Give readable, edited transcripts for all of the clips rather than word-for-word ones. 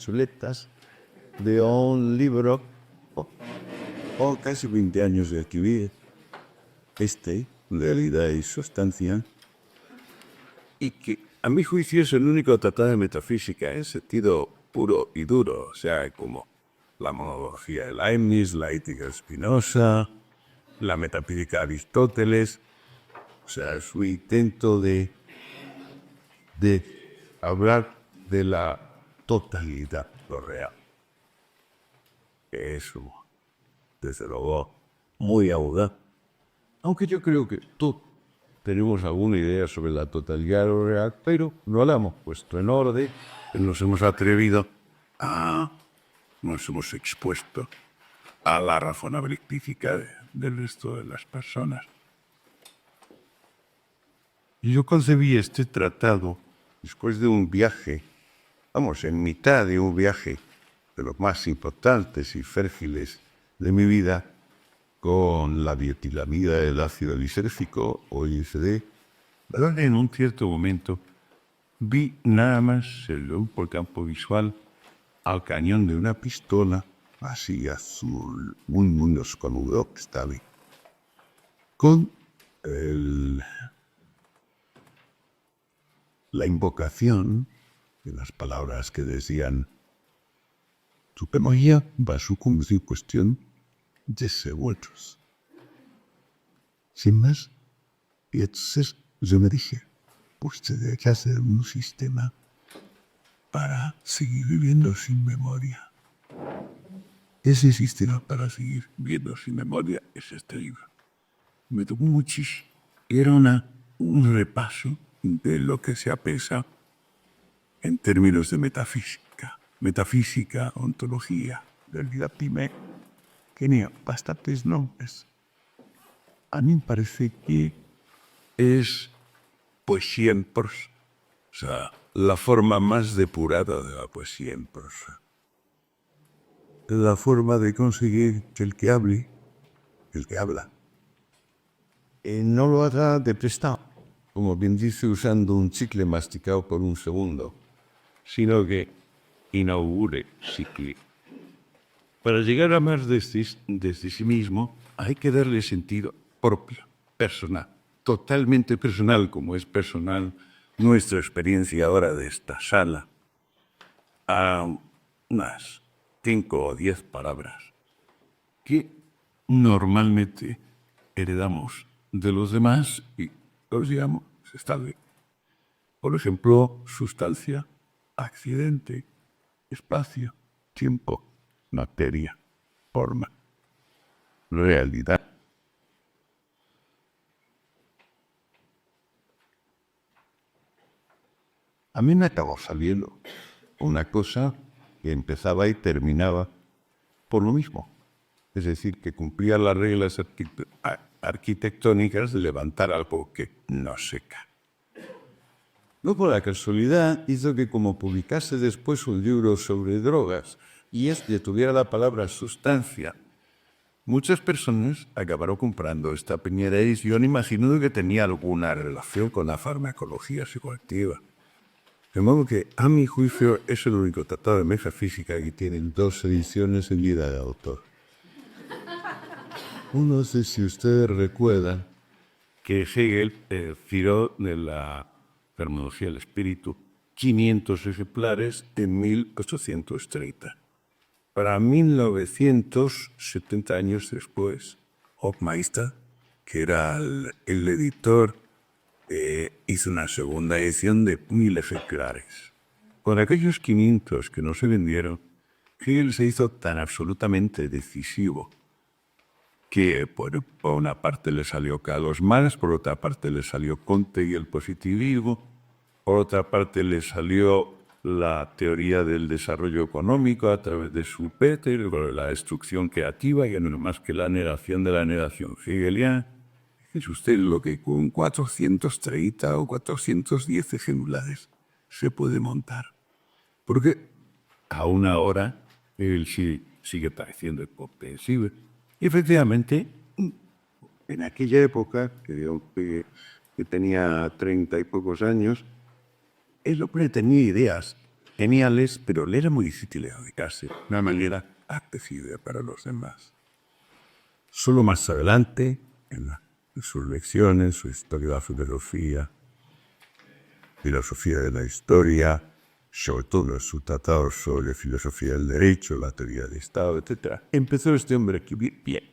chuletas de un libro o casi 20 años de escribir realidad y sustancia, y que a mi juicio es el único tratado de metafísica en sentido puro y duro, o sea, como la monología de Leibniz, la ética de Spinoza, la metafísica de Aristóteles, o sea, su intento de hablar de la totalidad, lo real. Eso, desde luego, muy audaz. Aunque yo creo que todos tenemos alguna idea sobre la totalidad de lo real, pero no la hemos puesto en orden, nos hemos atrevido nos hemos expuesto a la razonabilidad del resto de las personas. Y yo concebí este tratado después de un viaje, en mitad de un viaje de los más importantes y fértiles de mi vida, con la dietilamida del ácido lisérgico o ISD, donde en un cierto momento vi nada más por campo visual al cañón de una pistola así azul, muy oscuro que estaba ahí, con la invocación de las palabras que decían: tu memoria va a sucumbir en cuestión de segundos. Sin más, y entonces yo me dije, pues tendría que hacer un sistema para seguir viviendo sin memoria. Ese sistema para seguir viviendo sin memoria es este libro. Me tocó muchísimo. Era un repaso de lo que se apesa en términos de metafísica, ontología, realidad primera. Tenía bastantes nombres. A mí me parece que es poesía en prosa. O sea, la forma más depurada de la poesía en prosa. La forma de conseguir que el que hable, el que habla, no lo haga de prestado, como bien dice, usando un chicle masticado por un segundo, sino que inaugure ciclo. Para llegar a más desde sí mismo, hay que darle sentido propio, personal, totalmente personal, como es personal nuestra experiencia ahora de esta sala, a unas 5 o 10 palabras que normalmente heredamos de los demás y los llamamos estable. Por ejemplo, sustancia, accidente, espacio, tiempo, materia, forma, realidad. A mí me acabó saliendo una cosa que empezaba y terminaba por lo mismo. Es decir, que cumplía las reglas arquitectónicas de levantar algo que no se cae. No por la casualidad hizo que, como publicase después un libro sobre drogas y tuviera la palabra sustancia, muchas personas acabaron comprando esta primera edición imaginando que tenía alguna relación con la farmacología psicoactiva. De modo que, a mi juicio, es el único tratado de metafísica que tiene 2 ediciones en vida de autor. No sé si ustedes recuerdan que Hegel tiró de la terminología del espíritu 500 ejemplares en 1830. Para 1970 años después, Hoffmeister, que era el editor, hizo una segunda edición de 1000 ejemplares. Con aquellos 500 que no se vendieron, Hegel se hizo tan absolutamente decisivo que, bueno, por una parte le salió Carlos Marx, por otra parte le salió Comte y el positivismo, por otra parte le salió la teoría del desarrollo económico a través de Schumpeter, la destrucción creativa, y no más que la negación de la negación hegeliana. Es usted lo que con 430 o 410 ejemplares se puede montar. Porque aún ahora él sigue pareciendo incomprensible. Y efectivamente, en aquella época, que tenía 30 y pocos años, el hombre tenía ideas geniales, pero le era muy difícil dedicarse de una manera accesible para los demás. Solo más adelante, en sus lecciones, su historia de la filosofía de la historia, sobre todo en su tratado sobre filosofía del derecho, la teoría del Estado, etc., empezó este hombre a escribir bien.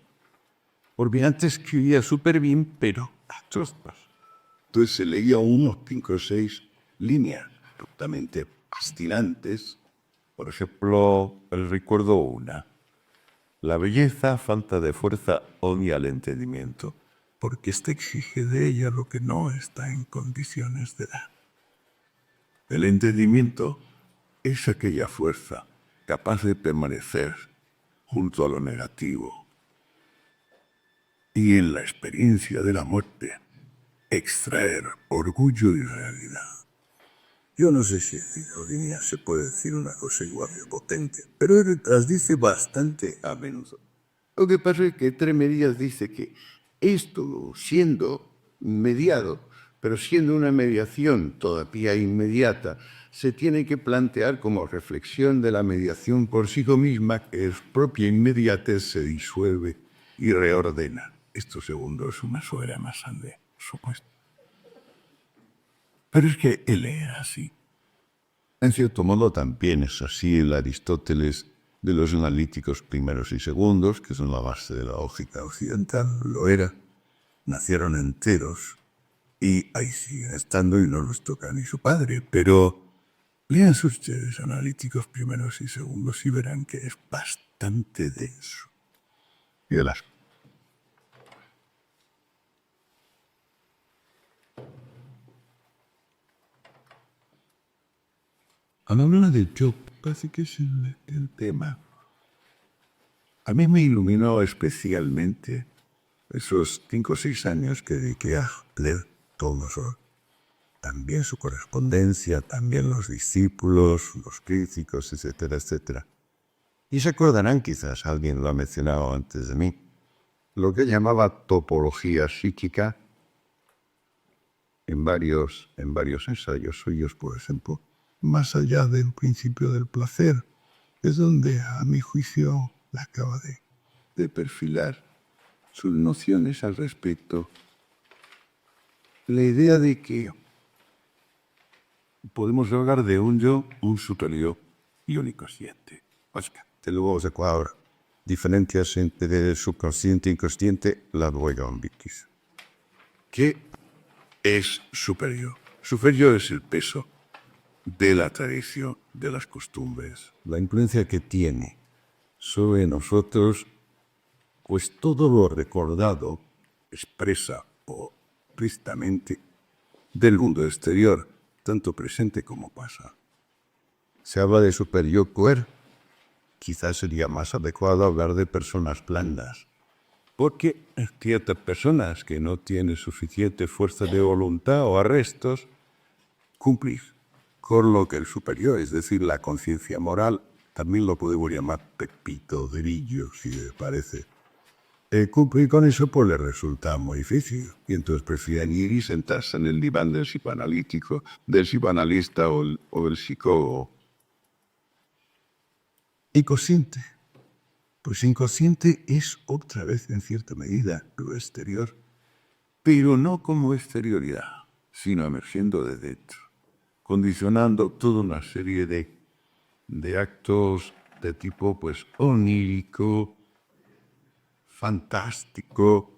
Porque antes escribía súper bien, pero a trozos. Entonces se leía unos 5 o 6 líneas absolutamente fascinantes. Por ejemplo, recuerdo una. La belleza, falta de fuerza, odia al entendimiento, porque éste exige de ella lo que no está en condiciones de dar. El entendimiento es aquella fuerza capaz de permanecer junto a lo negativo y en la experiencia de la muerte extraer orgullo y realidad. Yo no sé si en línea se puede decir una cosa igual de potente, pero él las dice bastante a menudo. Lo que pasa es que Tres Medias dice que esto, siendo mediado, pero siendo una mediación todavía inmediata, se tiene que plantear como reflexión de la mediación por sí misma, que es propia inmediatez, se disuelve y reordena. Esto segundo es una suera más grande, por supuesto. Pero es que él era así. En cierto modo también es así el Aristóteles de los analíticos primeros y segundos, que son la base de la lógica occidental, lo era. Nacieron enteros y ahí siguen estando y no los toca ni su padre. Pero lean ustedes analíticos primeros y segundos y verán que es bastante denso. Y de las habla del yo, casi que es el tema. A mí me iluminó especialmente esos 5 o 6 años que dediqué a leer todo eso. También su correspondencia, también los discípulos, los críticos, etcétera, etcétera. Y se acordarán, quizás alguien lo ha mencionado antes de mí, lo que llamaba topología psíquica en varios ensayos suyos, por ejemplo. Más allá del principio del placer, es donde, a mi juicio, la acaba de perfilar sus nociones al respecto. La idea de que podemos hablar de un yo, un superior y un inconsciente. De luego se cuadra. Diferencias entre subconsciente e inconsciente, la luego ambiguis. ¿Qué es superior? Superior es el peso de la tradición, de las costumbres, la influencia que tiene sobre nosotros, pues todo lo recordado expresa o explícitamente del mundo exterior, tanto presente como pasa. Se habla de superior queer, quizás sería más adecuado hablar de personas blandas, porque ciertas personas que no tienen suficiente fuerza de voluntad o arrestos, cumplir con lo que el superior, es decir, la conciencia moral, también lo podemos llamar pepito de grillo, si les parece. Cumplir con eso pues le resulta muy difícil, y entonces prefieren ir y sentarse en el diván del psicoanalítico, del psicoanalista o del psicólogo. Inconsciente. Pues inconsciente es otra vez, en cierta medida, lo exterior, pero no como exterioridad, sino emergiendo de dentro, condicionando toda una serie de actos de tipo pues onírico, fantástico.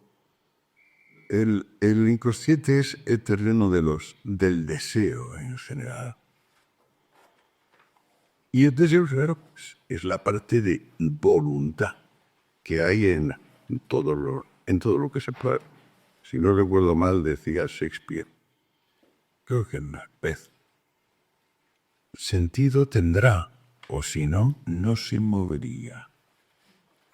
El inconsciente es el terreno del deseo en general. Y el deseo, claro, pues, es la parte de voluntad que hay en todo lo que se puede. Si no recuerdo mal, decía Shakespeare, creo que en Macbeth, sentido tendrá, o si no, no se movería.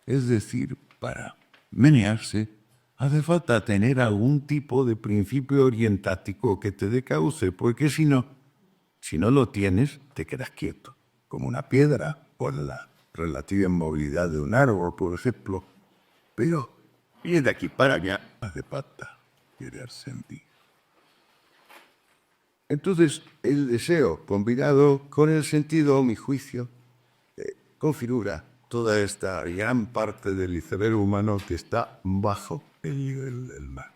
Es decir, para menearse, hace falta tener algún tipo de principio orientático que te dé cauce, porque si no lo tienes, te quedas quieto, como una piedra, por la relativa inmovilidad de un árbol, por ejemplo. Pero, y de aquí para allá, hace falta querer sentir. Entonces, el deseo, combinado con el sentido, mi juicio, configura toda esta gran parte del cerebro humano que está bajo el nivel del mar.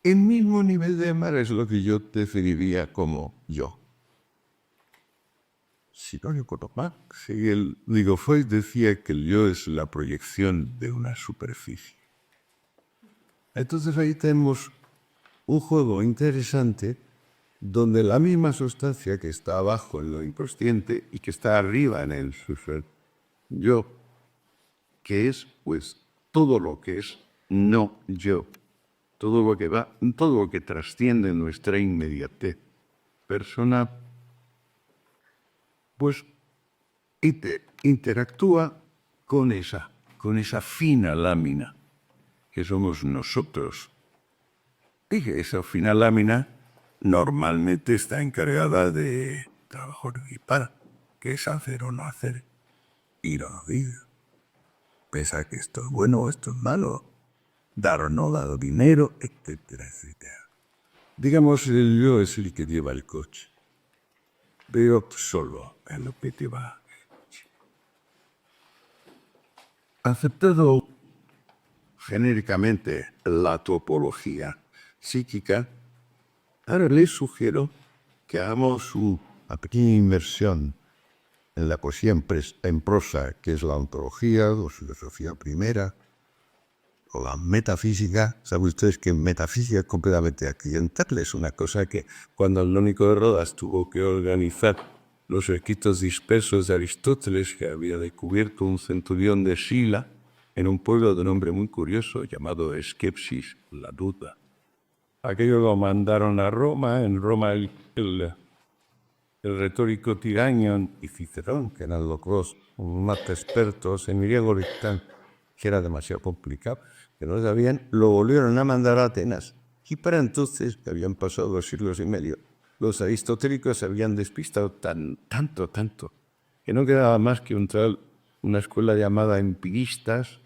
El mismo nivel de mar es lo que yo definiría como yo. Sinónimo con mar. Si el Freud decía que el yo es la proyección de una superficie. Entonces ahí tenemos un juego interesante donde la misma sustancia que está abajo en lo inconsciente y que está arriba en el super yo, que es pues todo lo que es no yo, todo lo que va, todo lo que trasciende nuestra inmediatez personal, pues interactúa con esa fina lámina que somos nosotros. Y que esa fina lámina normalmente está encargada de trabajo y para, que es hacer o no hacer, ir o no ir, pensar que esto es bueno o esto es malo, dar o no dar dinero, etcétera, etcétera. Digamos, el yo es el que lleva el coche, pero solo en lo que lleva el coche. Aceptado genéricamente la topología psíquica, ahora les sugiero que hagamos una pequeña inversión en la poesía en prosa, que es la ontología o filosofía primera, o la metafísica. Saben ustedes que metafísica es completamente accidental, es una cosa que cuando Andrónico de Rodas tuvo que organizar los escritos dispersos de Aristóteles, que había descubierto un centurión de Sila en un pueblo de nombre muy curioso llamado Skepsis, la duda. Aquello lo mandaron a Roma. En Roma el retórico Tiranion y Cicerón, que eran los dos más expertos en griego dictan que era demasiado complicado, que no sabían, lo volvieron a mandar a Atenas. Y para entonces, que habían pasado 2 siglos y medio, los aristotélicos se habían despistado tanto, que no quedaba más que una escuela llamada empiristas,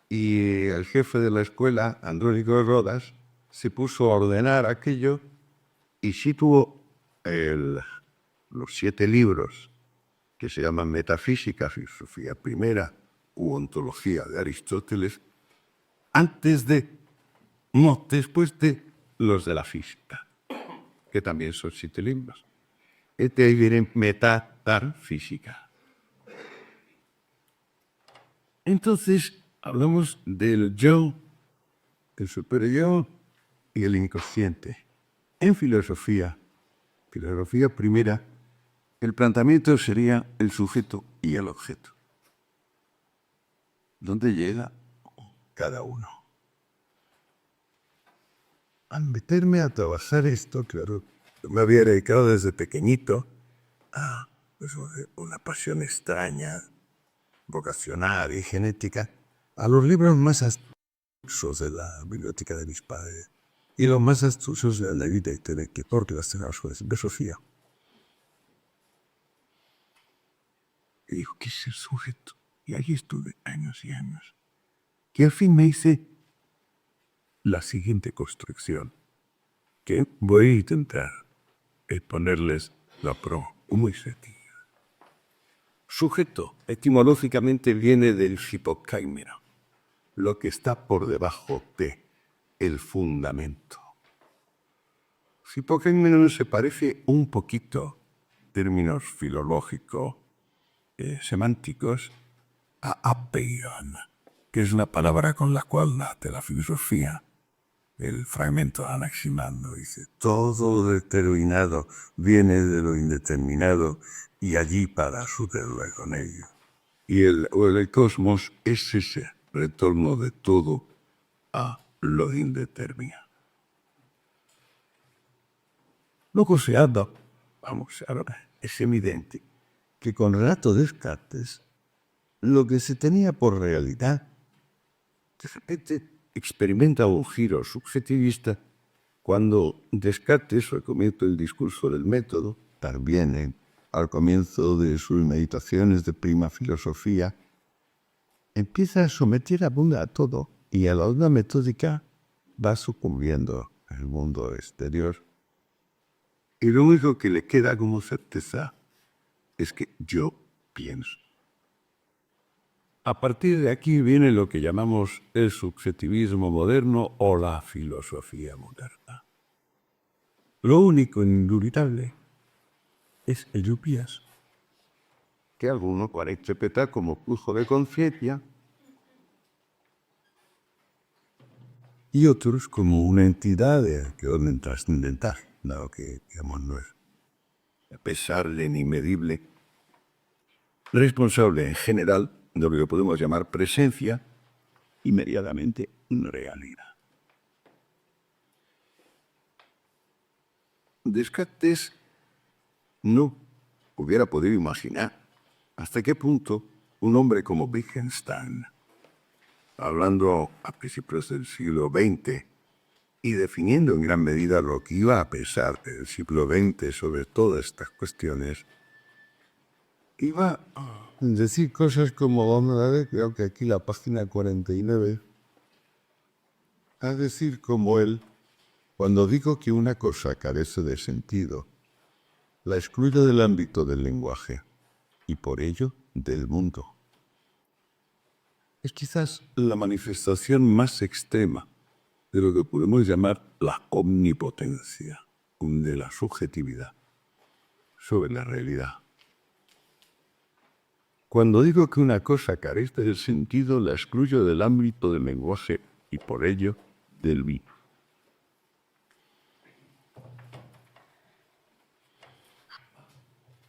y el jefe de la escuela, Andrónico de Rodas, se puso a ordenar aquello y sí tuvo los 7 libros que se llaman Metafísica, Filosofía Primera u Ontología de Aristóteles, después de los de la física, que también son 7 libros. Ahí viene metafísica. Entonces, hablamos del yo, el superyo y el inconsciente. En filosofía primera, el planteamiento sería el sujeto y el objeto. ¿Dónde llega cada uno? Al meterme a trabajar esto, claro, me había dedicado desde pequeñito a una pasión extraña, vocacional y genética, a los libros más astutos de la biblioteca de mis padres y los más astutos de la vida intelectual que las tenemos con filosofía. Y dijo, ¿qué es el sujeto? Y allí estuve años y años. Y al fin me hice la siguiente construcción, que voy a intentar ponerles la pro muy sencilla. Sujeto, etimológicamente viene del hipocaimero, lo que está por debajo de el fundamento. Hipocaimero se parece un poquito, términos filológicos, semánticos, a apeion, que es la palabra con la cual nace la filosofía. El fragmento de Anaximandro dice, todo lo determinado viene de lo indeterminado y allí para suceder con ello. Y el cosmos es ese retorno de todo a lo indeterminado. Luego se habla, ahora es evidente que con Renato Descartes lo que se tenía por realidad de repente experimenta un giro subjetivista cuando Descartes, al comienzo del discurso del método, también al comienzo de sus meditaciones de prima filosofía, empieza a someter a Buda a todo y a la onda metódica va sucumbiendo el mundo exterior Y lo único que le queda como certeza es que yo pienso. A partir de aquí viene lo que llamamos el subjetivismo moderno o la filosofía moderna. Lo único indubitable es el yo pienso, que alguno puede interpretar como flujo de conciencia y otros como una entidad de orden trascendental, dado que, digamos, no es a pesar de inmedible, responsable en general de lo que podemos llamar presencia, inmediatamente realidad. Descartes no hubiera podido imaginar hasta qué punto un hombre como Wittgenstein, hablando a principios del siglo XX y definiendo en gran medida lo que iba a pesar del siglo XX sobre todas estas cuestiones, iba a Decir cosas como, vamos a ver, creo que aquí la página 49, a decir como él, cuando digo que una cosa carece de sentido, la excluyo del ámbito del lenguaje y por ello del mundo. es quizás la manifestación más extrema de lo que podemos llamar la omnipotencia de la subjetividad sobre la realidad. Cuando digo que una cosa carece de sentido, la excluyo del ámbito del lenguaje y por ello del vino.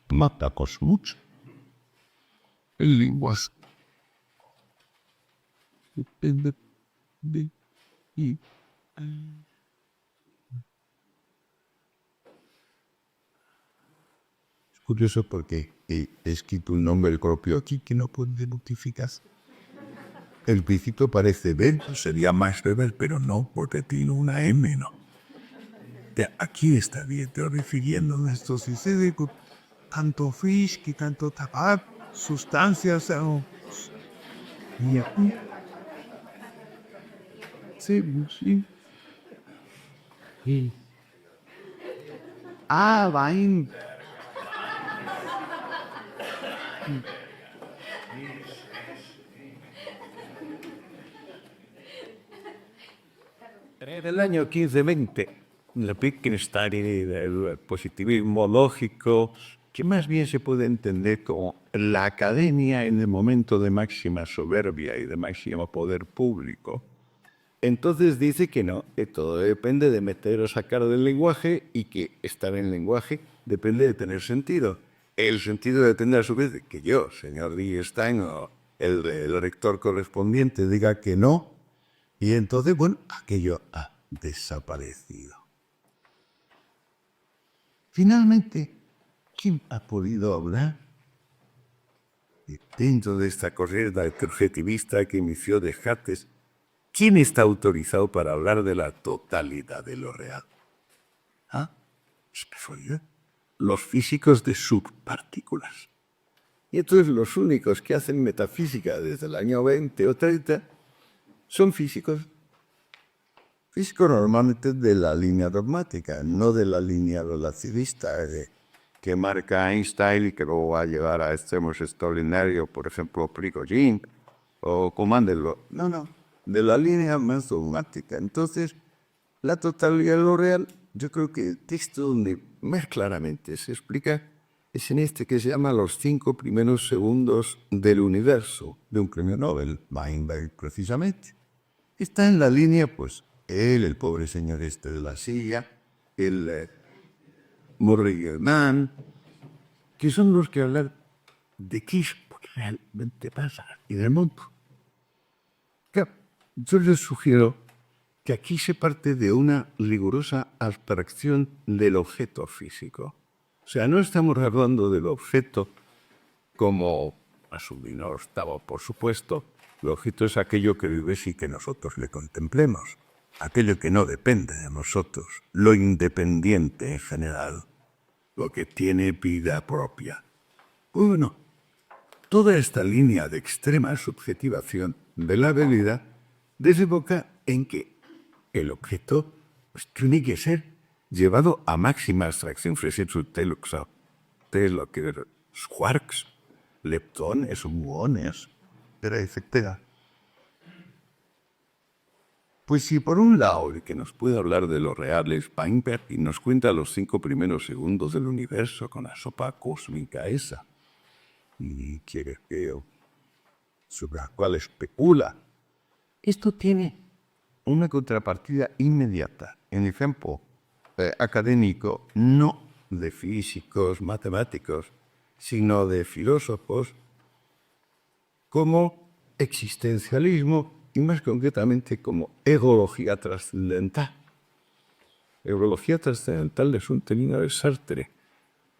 Matamos mucho el lenguaje. Depende de y Es curioso porque he escrito un nombre propio aquí que no puede notificarse. El principio parece ver, sería más beber, pero no, porque tiene una M, ¿no? Aquí está bien, te refiriendo a esto sucede con tanto fish que tanto tabaco, sustancias, y aquí. Sí, sí. Y. Ah, vain. En el año 1520, la Wittgenstein y el positivismo lógico, que más bien se puede entender como la academia en el momento de máxima soberbia y de máximo poder público, entonces dice que no, que todo depende de meter o sacar del lenguaje y que estar en el lenguaje depende de tener sentido. El sentido depende a su vez de que yo, señor Wittgenstein, o el rector correspondiente diga que no, y entonces, bueno, aquello ha desaparecido. Finalmente, ¿quién ha podido hablar dentro de esta corriente subjetivista que inició Descartes? ¿Quién está autorizado para hablar de la totalidad de lo real? ¿Ah? Los físicos de subpartículas. Y entonces los únicos que hacen metafísica desde el año 20 o 30 son físicos. Físicos normalmente de la línea dogmática, no de la línea relativista que marca Einstein y que luego va a llevar a extremos extraordinarios, por ejemplo, Prigogine o Comándenlo. No, de la línea más dogmática. Entonces, la totalidad de lo real, yo creo que el texto donde más claramente se explica es en este que se llama Los 5 primeros segundos del universo, de un premio Nobel, Weinberg precisamente. Está en la línea, pues, él, el pobre señor este de la silla, el Murray Mann, que son los que hablan de qué es lo que realmente pasa en el mundo. Claro, yo les sugiero que aquí se parte de una rigurosa abstracción del objeto físico. O sea, no estamos hablando del objeto como Asumino estaba, por supuesto. El objeto es aquello que vive sin que nosotros le contemplemos, aquello que no depende de nosotros, lo independiente en general, lo que tiene vida propia. Bueno, toda esta línea de extrema subjetivación de la realidad desemboca en que el objeto pues, tiene que ser llevado a máxima abstracción frente su teluxa, de lo que quarks, leptones, muones, etcétera. Pues si por un lado el que nos puede hablar de lo real es Weinberg y nos cuenta los 5 primeros segundos del universo con la sopa cósmica esa, y quiere que sobre la cual especula, esto tiene una contrapartida inmediata en el campo académico, no de físicos, matemáticos, sino de filósofos, como existencialismo y más concretamente como egología trascendental. Egología trascendental es un término de Sartre,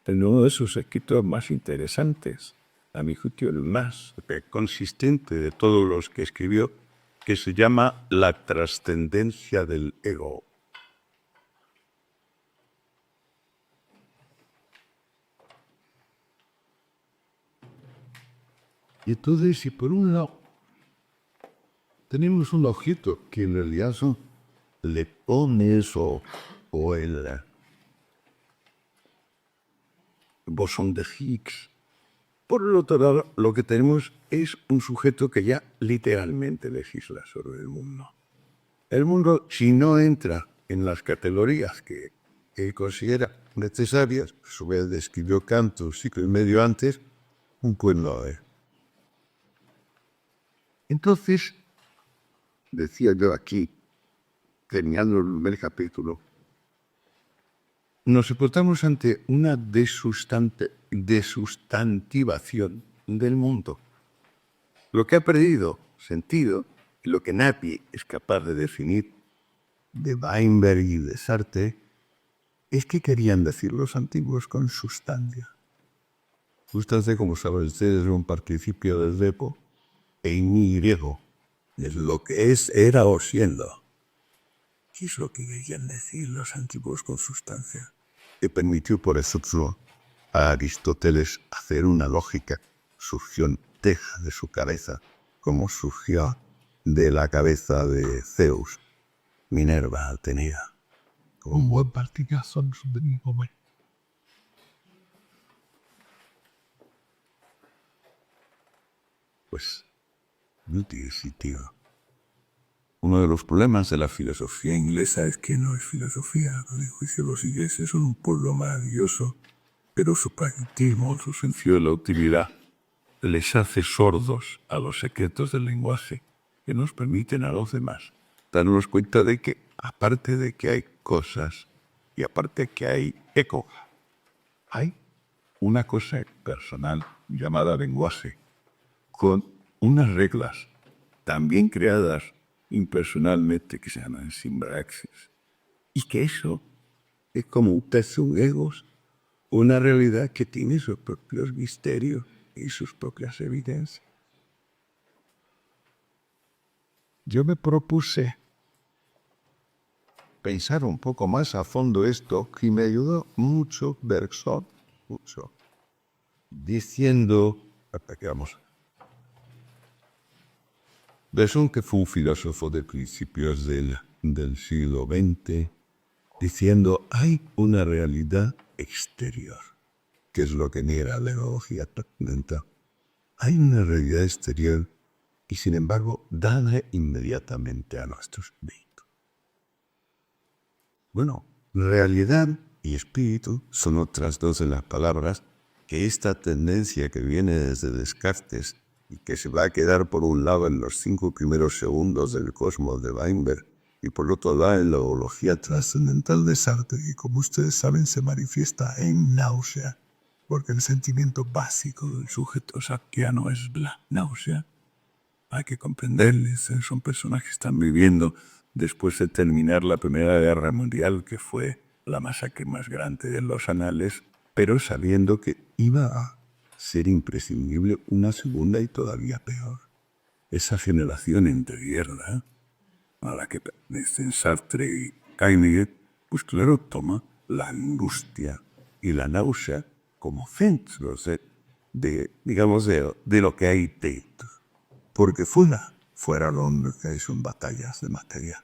en uno de sus escritos más interesantes, a mi juicio el más consistente de todos los que escribió, que se llama La trascendencia del ego. Y entonces, si por un lado tenemos un objeto que en realidad son leptones o el bosón de Higgs, por el otro lado, lo que tenemos es un sujeto que ya literalmente legisla sobre el mundo. El mundo, si no entra en las categorías que él considera necesarias, a su vez describió Kant un siglo y medio antes, pues no es. Entonces, decía yo aquí, terminando el primer capítulo, nos encontramos ante una desustantivación del mundo. Lo que ha perdido sentido, y lo que nadie es capaz de definir de Weinberg y de Sartre, es que querían decir los antiguos con sustancia. Sustancia, como saben ustedes, es un participio del verbo en griego. Es lo que es, era o siendo. ¿Qué es lo que querían decir los antiguos con sustancia? Que permitió por eso a Aristóteles hacer una lógica. Surgió teja de su cabeza, como surgió de la cabeza de Zeus, Minerva, Atenea. Como un buen partidazo de mi hombre. Pues, no tiene sentido. Uno de los problemas de la filosofía inglesa es que no es filosofía. A mi juicio, los ingleses son un pueblo maravilloso, pero su pragmatismo, su sentido de la utilidad, les hace sordos a los secretos del lenguaje que nos permiten a los demás darnos cuenta de que, aparte de que hay cosas y aparte de que hay eco, hay una cosa personal llamada lenguaje, con unas reglas también creadas impersonalmente que se llaman simbraxis, y que eso es como un egos, una realidad que tiene sus propios misterios y sus propias evidencias. Yo me propuse pensar un poco más a fondo esto, y me ayudó mucho Bergson, mucho, diciendo, vamos, Bergson, que fue un filósofo de principios del siglo XX, diciendo, hay una realidad exterior, que es lo que niega la ideología trascendental. Hay una realidad exterior y, sin embargo, dada inmediatamente a nuestro espíritu. Bueno, realidad y espíritu son otras dos de las palabras que esta tendencia que viene desde Descartes y que se va a quedar por un lado en los 5 primeros segundos del cosmos de Weinberg y por otro lado en la ideología trascendental de Sartre, que como ustedes saben se manifiesta en náusea, porque el sentimiento básico del sujeto sartreano es la náusea. Hay que comprenderles, son personas que están viviendo después de terminar la Primera Guerra Mundial, que fue la masacre más grande de los anales, pero sabiendo que iba a ser imprescindible una segunda y todavía peor. Esa generación entreguerra, a la que pertenecen Sartre y Heidegger, pues claro, toma la angustia y la náusea como centros de lo que hay dentro. Porque fuera lo que son batallas de materia.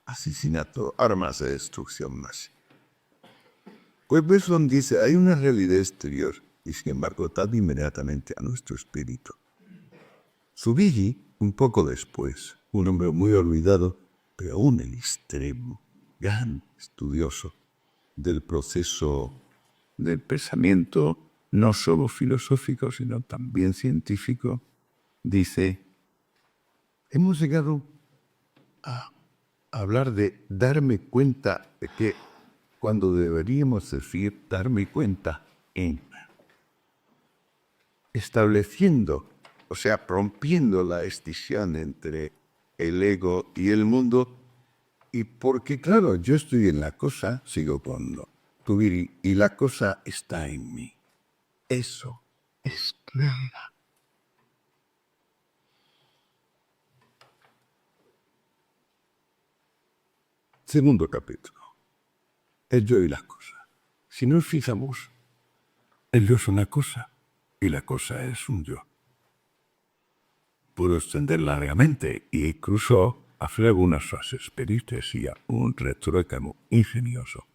asesinato, armas de destrucción masiva. Webberson dice, hay una realidad exterior y sin embargo tan inmediatamente a nuestro espíritu. Zubiri, un poco después, un hombre muy olvidado, pero aún el extremo, gran estudioso del proceso del pensamiento, no solo filosófico, sino también científico, dice, hemos llegado a hablar de darme cuenta de que cuando deberíamos decir darme cuenta en estableciendo, o sea, rompiendo la escisión entre el ego y el mundo, y porque, claro, yo estoy en la cosa, sigo con Tubiri, y la cosa está en mí. Eso es claro. Segundo capítulo. El yo y la cosa. Si nos fijamos, el yo es una cosa y la cosa es un yo. Puedo extender largamente e incluso hacer algunas frases penitencia, un retruécamo ingenioso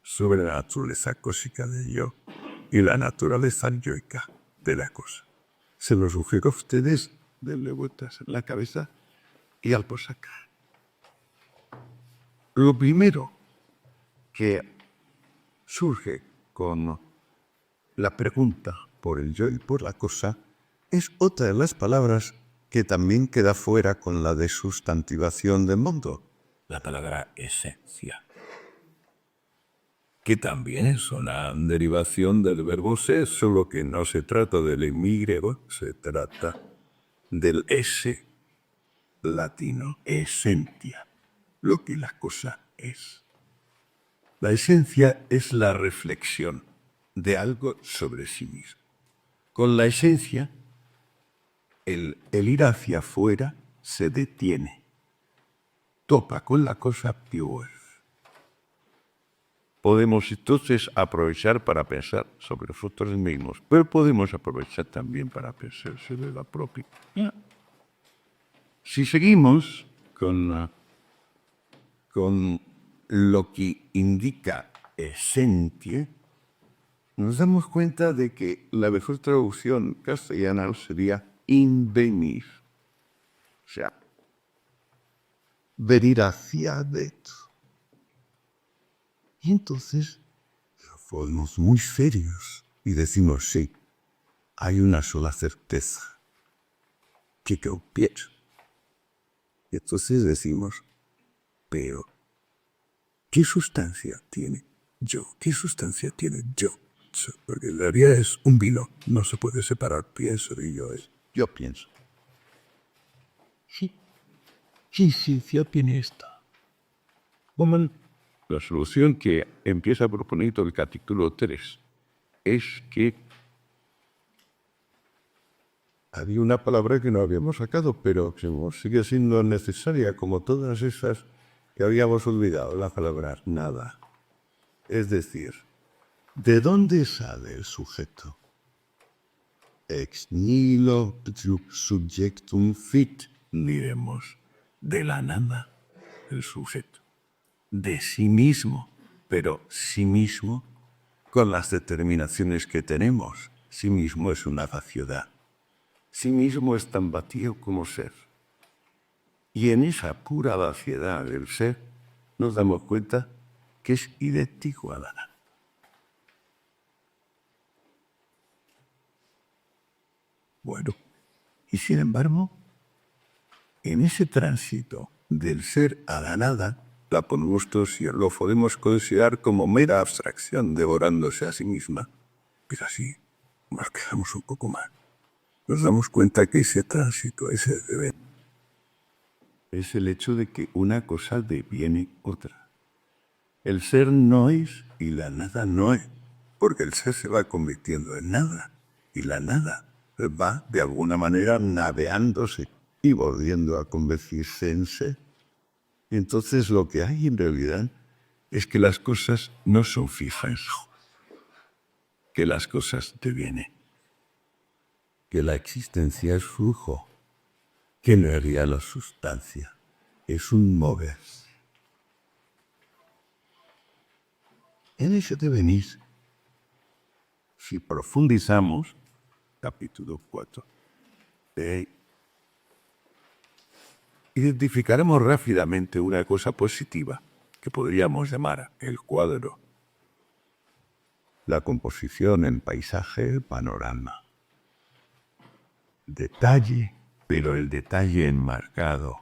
sobre la naturaleza cósmica del yo y la naturaleza yoica de la cosa. Se lo sugiero a ustedes, denle vueltas en la cabeza y al por sacar. Lo primero que surge con la pregunta por el yo y por la cosa es otra de las palabras que también queda fuera con la desustantivación del mundo, la palabra esencia, que también es una derivación del verbo ser, solo que no se trata del griego, se trata del ese latino, esencia, lo que la cosa es. La esencia es la reflexión de algo sobre sí mismo. Con la esencia, el ir hacia afuera se detiene. Topa con la cosa pure. Podemos entonces aprovechar para pensar sobre nosotros mismos, pero podemos aprovechar también para pensar sobre la propia. Si seguimos con lo que indica esencia, nos damos cuenta de que la mejor traducción castellana sería invenir. O sea, venir hacia adentro. Y entonces nos ponemos muy serios y decimos, sí, hay una sola certeza, que yo pienso. Y entonces decimos, pero, ¿qué sustancia tiene yo? ¿Qué sustancia tiene yo? Porque la realidad es un vino, no se puede separar pienso y yo. Yo pienso. Sí. ¿Qué esencia tiene esta? La solución que empieza a proponer el capítulo 3 es que había una palabra que no habíamos sacado, pero que sigue siendo necesaria, como todas esas que habíamos olvidado, la palabra nada. Es decir, ¿de dónde sale el sujeto? Ex nihilo subjectum fit, diremos, de la nada, el sujeto. De sí mismo, pero sí mismo con las determinaciones que tenemos. Sí mismo es una vaciedad. Sí mismo es tan vacío como ser. Y en esa pura vaciedad del ser nos damos cuenta que es idéntico a la nada. Bueno, y sin embargo, en ese tránsito del ser a la nada, lo podemos considerar como mera abstracción devorándose a sí misma. Pero así nos quedamos un poco más. Nos damos cuenta que ese tránsito, ese deber, es el hecho de que una cosa deviene otra. El ser no es y la nada no es, porque el ser se va convirtiendo en nada y la nada va de alguna manera naveándose y volviendo a convertirse en ser. Entonces lo que hay en realidad es que las cosas no son fijas, que las cosas devienen, que la existencia es flujo, que en realidad la sustancia es un mover. en ese devenir, si profundizamos, capítulo 4, identificaremos rápidamente una cosa positiva que podríamos llamar el cuadro. La composición en paisaje, el panorama. Detalle, pero el detalle enmarcado.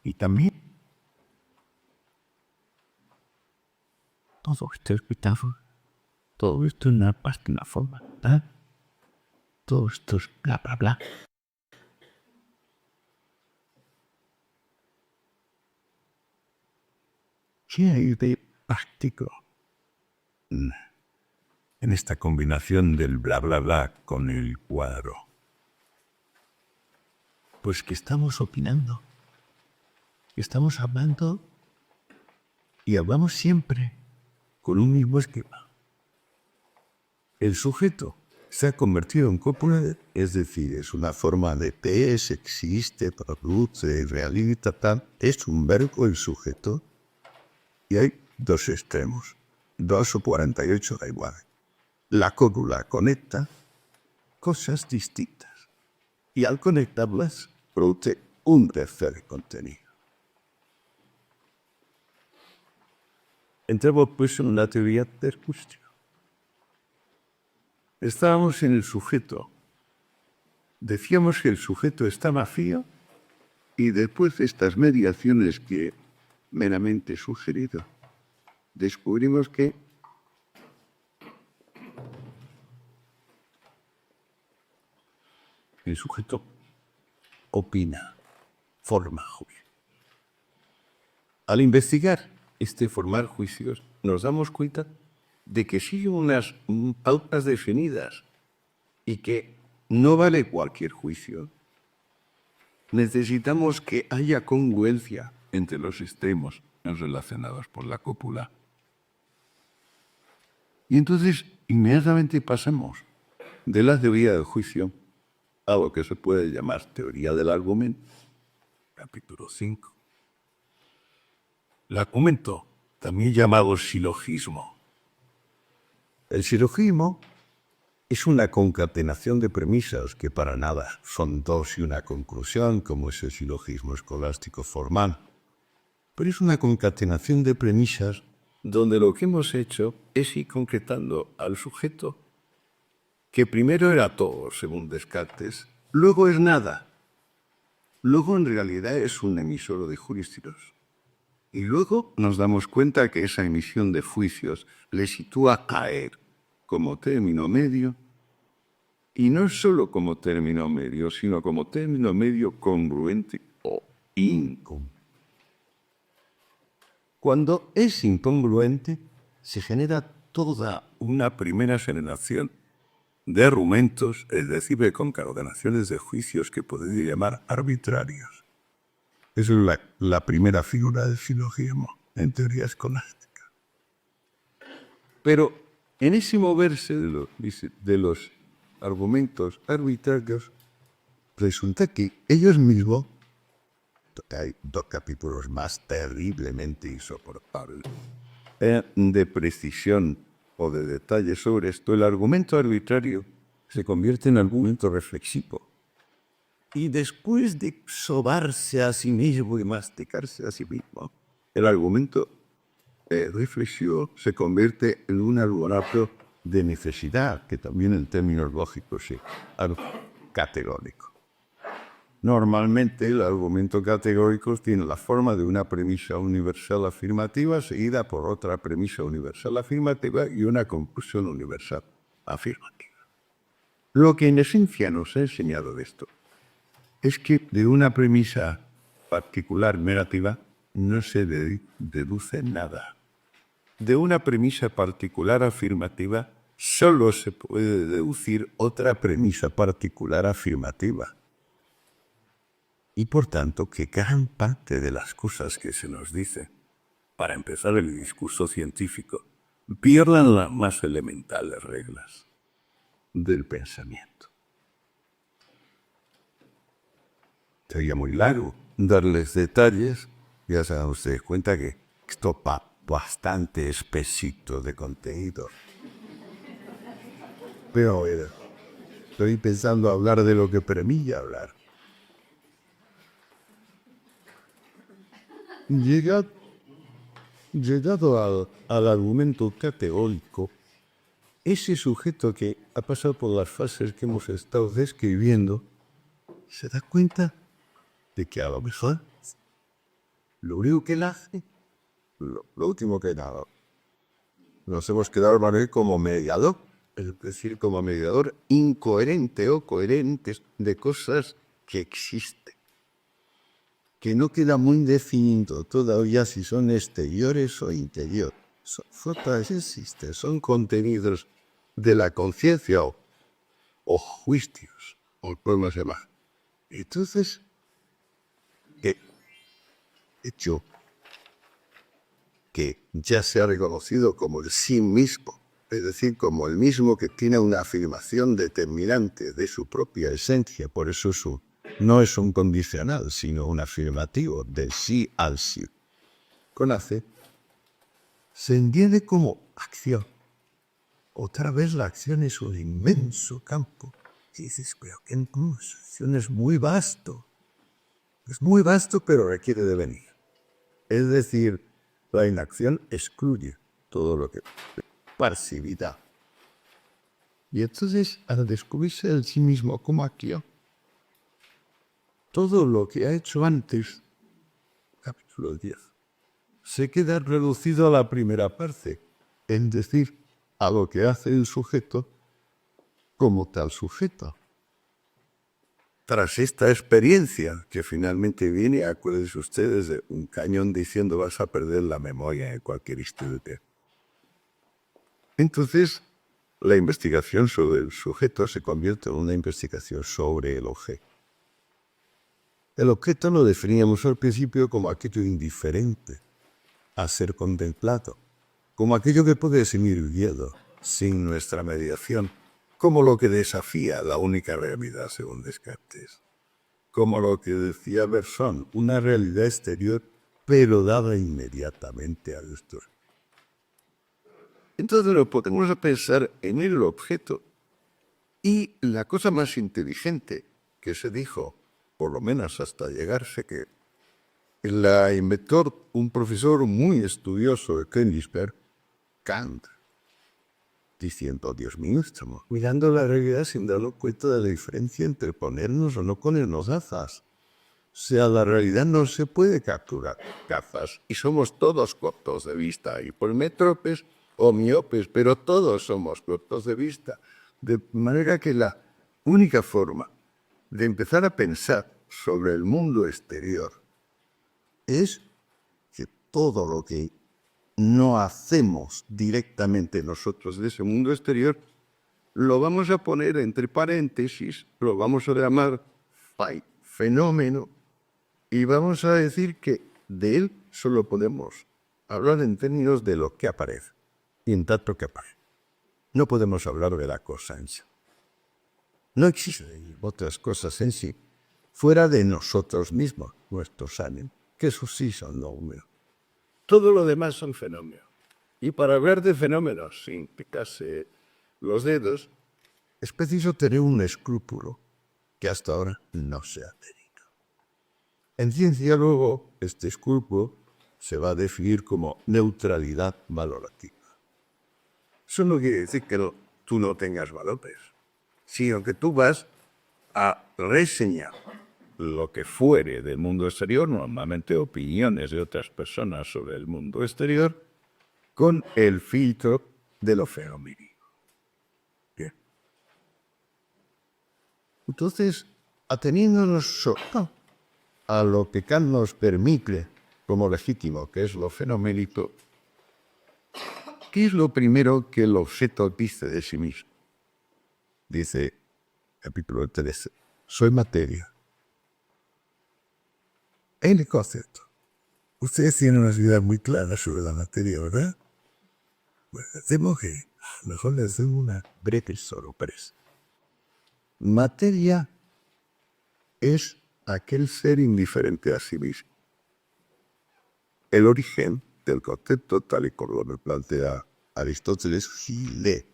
Y también todo esto es metáfora. Todo esto es una parte, una forma. Todo esto es bla, bla, bla. ¿Qué hay de práctico en esta combinación del bla, bla, bla con el cuadro? Pues que estamos opinando, que estamos hablando y hablamos siempre con un mismo esquema. El sujeto se ha convertido en cópula, es decir, es una forma de es, existe, produce, realiza, tal. Es un verbo el sujeto. Y hay dos extremos, 2 o 48 da igual. La cópula conecta cosas distintas y al conectarlas produce un tercer contenido. Entramos pues en la teoría del juicio. Estábamos en el sujeto. Decíamos que el sujeto está vacío y después de estas mediaciones que meramente he sugerido, descubrimos que el sujeto opina, forma juicio. Al investigar formar juicios, nos damos cuenta de que siguen unas pautas definidas y que no vale cualquier juicio. Necesitamos que haya congruencia entre los extremos relacionados por la cópula. Y entonces inmediatamente pasamos de la teoría del juicio a lo que se puede llamar teoría del argumento. Capítulo 5. El argumento, también llamado silogismo. El silogismo es una concatenación de premisas que para nada son dos y una conclusión, como es el silogismo escolástico formal. Pero es una concatenación de premisas donde lo que hemos hecho es ir concretando al sujeto, que primero era todo, según Descartes, luego es nada. Luego en realidad es un emisor de juicios. Y luego nos damos cuenta que esa emisión de juicios le sitúa a él como término medio, y no solo como término medio, sino como término medio congruente o incongruente. Cuando es incongruente, se genera toda una primera generación de argumentos, es decir, de concatenaciones de juicios que podría llamar arbitrarios. Esa es la primera figura del silogismo en teoría escolástica. Pero en ese moverse de los argumentos arbitrarios, resulta que ellos mismos, hay dos capítulos más terriblemente insoportables, de precisión o de detalle sobre esto, el argumento arbitrario se convierte en argumento reflexivo. Y después de sobarse a sí mismo y masticarse a sí mismo, el argumento reflexivo se convierte en un argumento de necesidad, que también en términos lógicos es algo categórico. Normalmente el argumento categórico tiene la forma de una premisa universal afirmativa seguida por otra premisa universal afirmativa y una conclusión universal afirmativa. Lo que en esencia nos ha enseñado de esto es que de una premisa particular negativa no se deduce nada. De una premisa particular afirmativa solo se puede deducir otra premisa particular afirmativa. Y por tanto que gran parte de las cosas que se nos dice, para empezar el discurso científico, pierdan las más elementales reglas del pensamiento. Sería muy largo darles detalles, ya se dan ustedes cuenta que esto va bastante espesito de contenido. Pero estoy pensando hablar de lo que permilla hablar. Llegado al argumento categórico, ese sujeto que ha pasado por las fases que hemos estado describiendo, se da cuenta de que a lo mejor lo único que él hace, lo último que nada, nos hemos quedado Manuel como mediador, es decir, como mediador incoherente o coherente de cosas que existen, que no queda muy definido todavía si son exteriores o interiores. Son cosas que existen, son contenidos de la conciencia o juicios, o como se llama. Entonces, ¿qué hecho que ya se ha reconocido como el sí mismo, es decir, como el mismo que tiene una afirmación determinante de su propia esencia, por eso no es un condicional, sino un afirmativo del sí al sí. Conoce, se entiende como acción. Otra vez la acción es un inmenso campo. Y dices, pero que la acción es muy vasto. Es muy vasto, pero requiere de venir. Es decir, la inacción excluye todo lo que pasividad. Y entonces, al descubrirse el sí mismo como acción, todo lo que ha hecho antes, capítulo 10, se queda reducido a la primera parte, es decir, a lo que hace el sujeto como tal sujeto. Tras esta experiencia, que finalmente viene, acuérdense ustedes de un cañón diciendo vas a perder la memoria en cualquier instante. Entonces, la investigación sobre el sujeto se convierte en una investigación sobre el objeto. El objeto lo definíamos al principio como aquello indiferente a ser contemplado, como aquello que puede seguir viviendo sin nuestra mediación, como lo que desafía la única realidad según Descartes, como lo que decía Bergson, una realidad exterior, pero dada inmediatamente al lector. Entonces lo podemos pensar en el objeto y la cosa más inteligente que se dijo, por lo menos hasta llegarse que la inventó un profesor muy estudioso de Königsberg, Kant, diciendo, Dios mío, estamos mirando la realidad sin darnos cuenta de la diferencia entre ponernos o no ponernos gafas. O sea, la realidad no se puede capturar gafas y somos todos cortos de vista, y por metropes o miopes, pero todos somos cortos de vista. De manera que la única forma de empezar a pensar sobre el mundo exterior es que todo lo que no hacemos directamente nosotros de ese mundo exterior, lo vamos a poner entre paréntesis, lo vamos a llamar fenómeno, y vamos a decir que de él solo podemos hablar en términos de lo que aparece, y en tanto que aparece. No podemos hablar de la cosa en sí. No existen otras cosas en sí, fuera de nosotros mismos, nuestros ánimos, que eso sí son números. Todo lo demás son fenómenos. Y para hablar de fenómenos sin picarse los dedos, es preciso tener un escrúpulo que hasta ahora no se ha tenido. En ciencia, luego, este escrúpulo se va a definir como neutralidad valorativa. Eso no quiere decir que tú no tengas valores, sino que tú vas a reseñar lo que fuere del mundo exterior, normalmente opiniones de otras personas sobre el mundo exterior, con el filtro de lo fenoménico. Bien. Entonces, ateniéndonos a lo que Kant nos permite como legítimo, que es lo fenoménico, ¿qué es lo primero que el objeto dice de sí mismo? Dice, capítulo 13, soy materia. El concepto. Ustedes tienen una idea muy clara sobre la materia, ¿verdad? Bueno, hacemos que a lo mejor les doy una breve sorpresa. Materia es aquel ser indiferente a sí mismo. El origen del concepto, tal y como lo plantea Aristóteles, gile,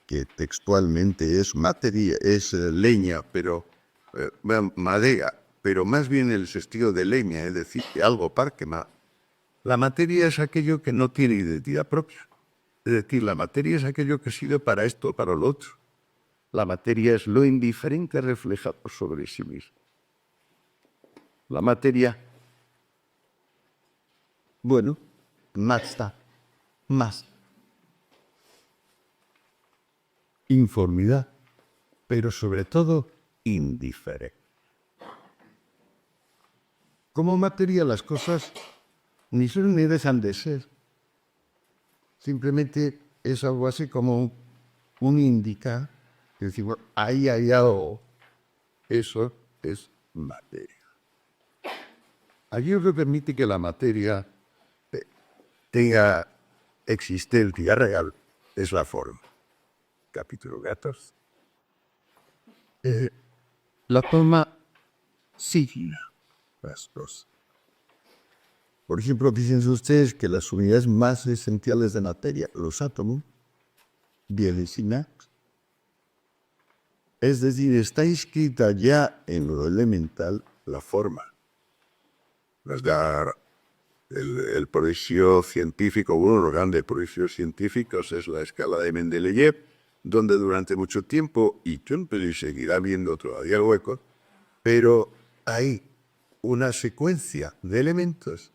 que textualmente es materia, es leña, pero madera, pero más bien el sentido de leña, es decir, que algo parquema. La materia es aquello que no tiene identidad propia. Es decir, la materia es aquello que sirve para esto o para lo otro. La materia es lo indiferente reflejado sobre sí mismo. La materia, bueno, más está, más. Informidad, pero sobre todo indiferente. Como materia las cosas ni son ni dejan de ser. Simplemente es algo así como un indica, es decir, bueno, ahí hay algo. Eso es materia. Allí se permite que la materia tenga existencia real, es la forma. Capítulo 14. La forma signa las cosas. Por ejemplo, fíjense ustedes que las unidades más esenciales de materia, los átomos, vienen sin actos. Es decir, está inscrita ya en lo elemental la forma. El prodigio científico, uno de los grandes prodigios científicos es la escala de Mendeleev, donde durante mucho tiempo, y siempre seguirá habiendo todavía huecos, pero hay una secuencia de elementos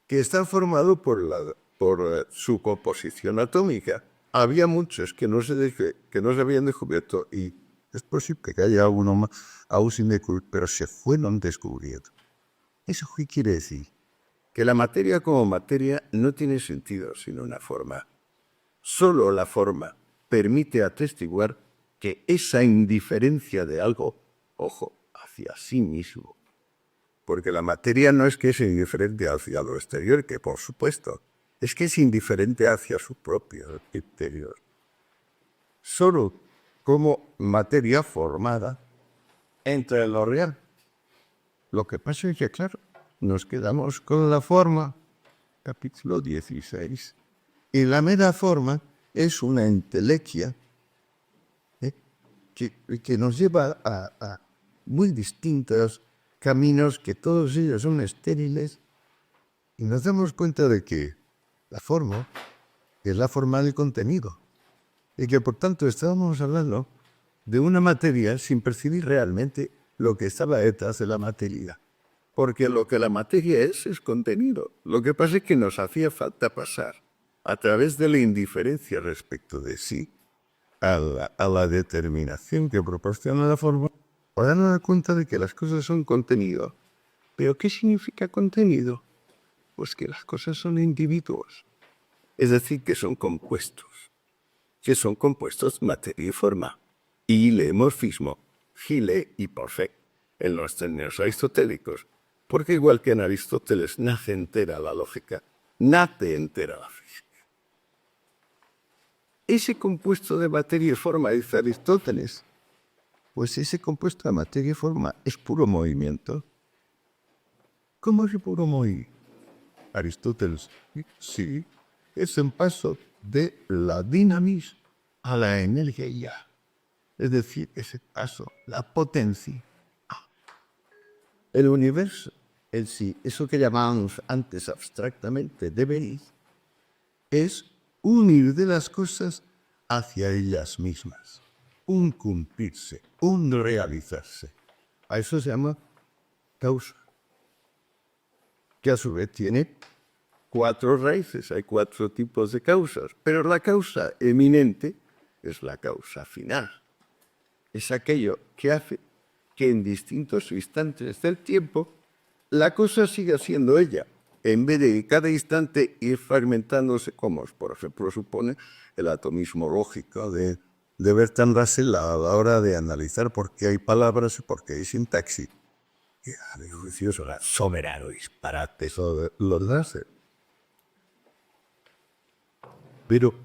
que están formados por su composición atómica. Había muchos que no se habían descubierto y es posible que haya alguno más aún sin descubrir, pero se fueron descubriendo. ¿Eso qué quiere decir? Que la materia como materia no tiene sentido sin una forma. Solo la forma permite atestiguar que esa indiferencia de algo, ojo, hacia sí mismo. Porque la materia no es que es indiferente hacia lo exterior, que por supuesto, es que es indiferente hacia su propio interior. Solo como materia formada entra en lo real. Lo que pasa es que, claro, nos quedamos con la forma, capítulo 16. Y la mera forma es una entelequia que nos lleva a muy distintos caminos, que todos ellos son estériles, y nos damos cuenta de que la forma es la forma del contenido, y que por tanto estábamos hablando de una materia sin percibir realmente lo que estaba detrás de la materia. Porque lo que la materia es contenido. Lo que pasa es que nos hacía falta pasar a través de la indiferencia respecto de sí a la determinación que proporciona la forma para darnos dar cuenta de que las cosas son contenido. ¿Pero qué significa contenido? Pues que las cosas son individuos. Es decir, que son compuestos. Que son compuestos materia y forma. Y morfismo, gile y perfect, en los términos aristotélicos. Porque igual que en Aristóteles nace entera la lógica, nace entera la física. Ese compuesto de materia y forma, dice Aristóteles, pues ese compuesto de materia y forma es puro movimiento. ¿Cómo es puro movimiento? Aristóteles, sí, es el paso de la dinamis a la energía. Es decir, ese paso, la potencia. El universo en sí, eso que llamábamos antes abstractamente devenir, es unir de las cosas hacia ellas mismas, un cumplirse, un realizarse. A eso se llama causa, que a su vez tiene 4 raíces, hay 4 tipos de causas, pero la causa eminente es la causa final. Es aquello que hace que en distintos instantes del tiempo la cosa siga siendo ella, en vez de cada instante ir fragmentándose, como por ejemplo supone el atomismo lógico de Bertrand Russell a la hora de analizar por qué hay palabras y por qué hay sintaxis. Que a mi juicio son soberano disparate eso de los Russell. Pero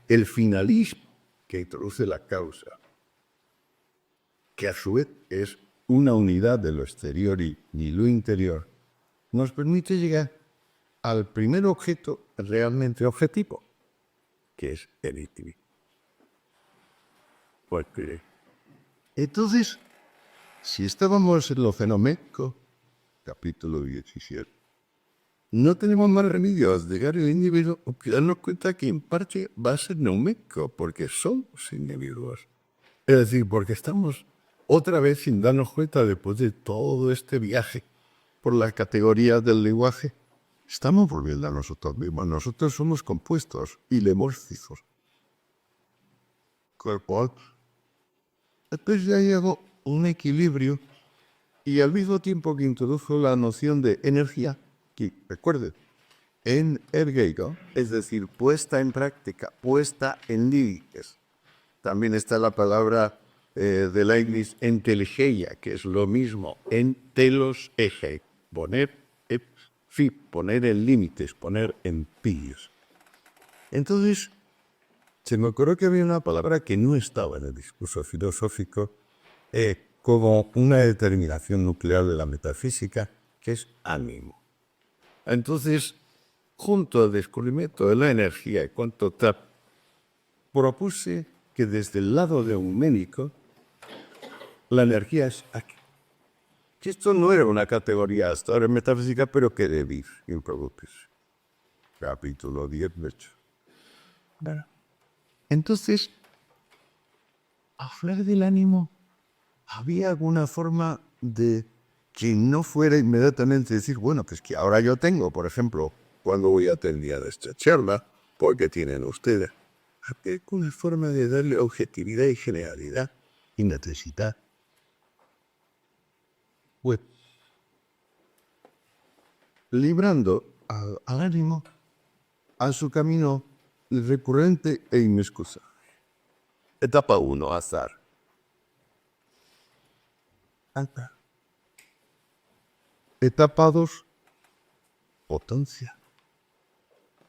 el finalismo que introduce la causa, que a su vez es una unidad de lo exterior y lo interior, nos permite llegar al primer objeto realmente objetivo, que es el individuo. Pues mire, entonces, si estábamos en lo fenoménico, capítulo 17, no tenemos más remedio al llegar al individuo que darnos cuenta que en parte va a ser neuménico, porque somos individuos. Es decir, porque estamos otra vez sin darnos cuenta después de todo este viaje por las categorías del lenguaje, estamos volviendo a nosotros mismos. Nosotros somos compuestos y lemórficos. Con el cual, entonces ya llegó un equilibrio y al mismo tiempo que introdujo la noción de energía, que recuerden, energeico, es decir, puesta en práctica, puesta en límites. También está la palabra de Leibniz, entelegeia, que es lo mismo, en telos eje, poner en límites, poner en pillos. Entonces, se me ocurrió que había una palabra que no estaba en el discurso filosófico como una determinación nuclear de la metafísica, que es ánimo. Entonces, junto al descubrimiento de la energía y cuanto tal, propuse que desde el lado de un médico, la energía es aquí. Que esto no era una categoría hasta ahora en metafísica, pero que debí introducirse. Capítulo 18. Entonces, hablar del ánimo, ¿había alguna forma de que no fuera inmediatamente decir, bueno, pues que ahora yo tengo, por ejemplo, cuando voy a atender esta charla, porque tienen ustedes, ¿había alguna forma de darle objetividad y generalidad y necesidad? Pues, librando al ánimo a su camino recurrente e inexcusable. Etapa 1, azar. Etapa 2, potencia.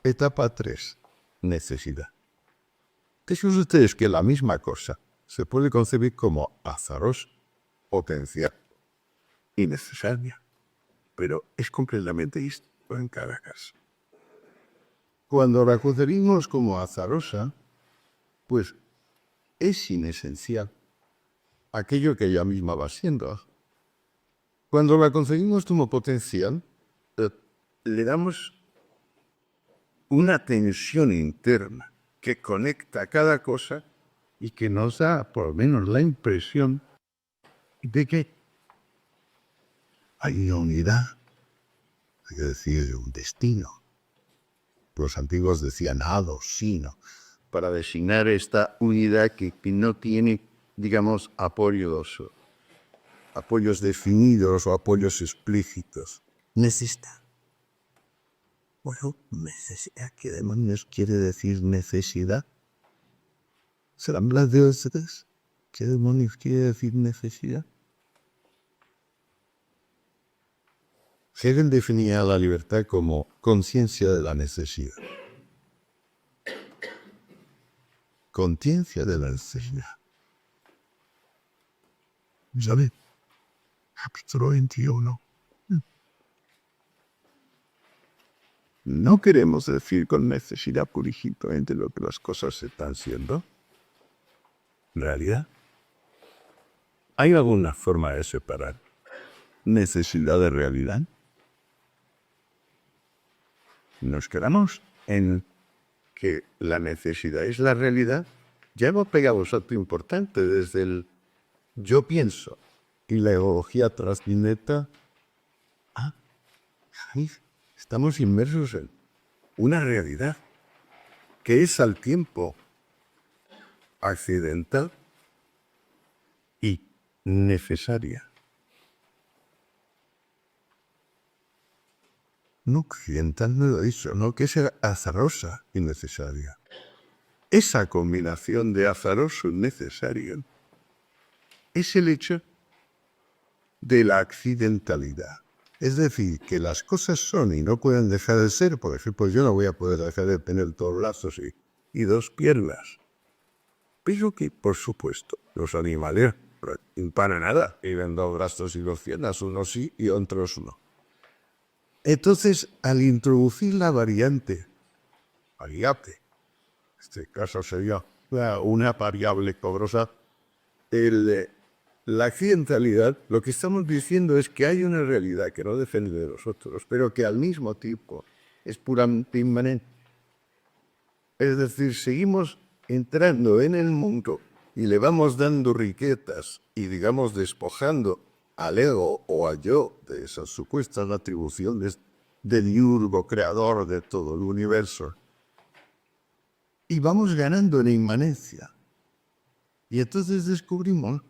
Etapa 3, necesidad. Fíjense ustedes que la misma cosa se puede concebir como azarosa, potencial y necesaria, pero es completamente distinto en cada caso. Cuando la concebimos como azarosa, pues es inesencial aquello que ella misma va siendo. Cuando la concebimos como potencial, le damos una tensión interna que conecta cada cosa y que nos da por lo menos la impresión de que hay una unidad, hay que decir, un destino. Los antiguos decían hados, sino, para designar esta unidad que no tiene, digamos, apoyos definidos o apoyos explícitos. Necesidad. Bueno, necesidad, ¿qué demonios quiere decir necesidad? ¿Serán las de ustedes? ¿Qué demonios quiere decir necesidad? Hegel definía la libertad como conciencia de la necesidad. Conciencia de la necesidad. ¿Sabe? Capítulo 21. No queremos decir con necesidad purigintamente lo que las cosas están siendo. ¿Realidad? ¿Hay alguna forma de separar necesidad de realidad? Nos quedamos en que la necesidad es la realidad. Ya hemos pegado un salto importante desde el yo pienso y la ecología transcendenta. Estamos inmersos en una realidad que es al tiempo accidental y necesaria. No occidental no lo he dicho, no, que es azarosa y necesaria. Esa combinación de azaroso y necesario es el hecho de la accidentalidad. Es decir, que las cosas son y no pueden dejar de ser. Por ejemplo, yo no voy a poder dejar de tener 2 brazos y 2 piernas. Pero que, por supuesto, los animales, para nada, tienen 2 brazos y 2 piernas, unos sí y otros no. Entonces, al introducir la variante, en este caso sería una variable cobrosa, la accidentalidad, lo que estamos diciendo es que hay una realidad que no depende de nosotros, pero que al mismo tiempo es puramente inmanente. Es decir, seguimos entrando en el mundo y le vamos dando riquezas y, digamos, despojando al ego o al yo de esas supuestas atribuciones del Yurgo creador de todo el universo. Y vamos ganando en inmanencia. Y entonces descubrimos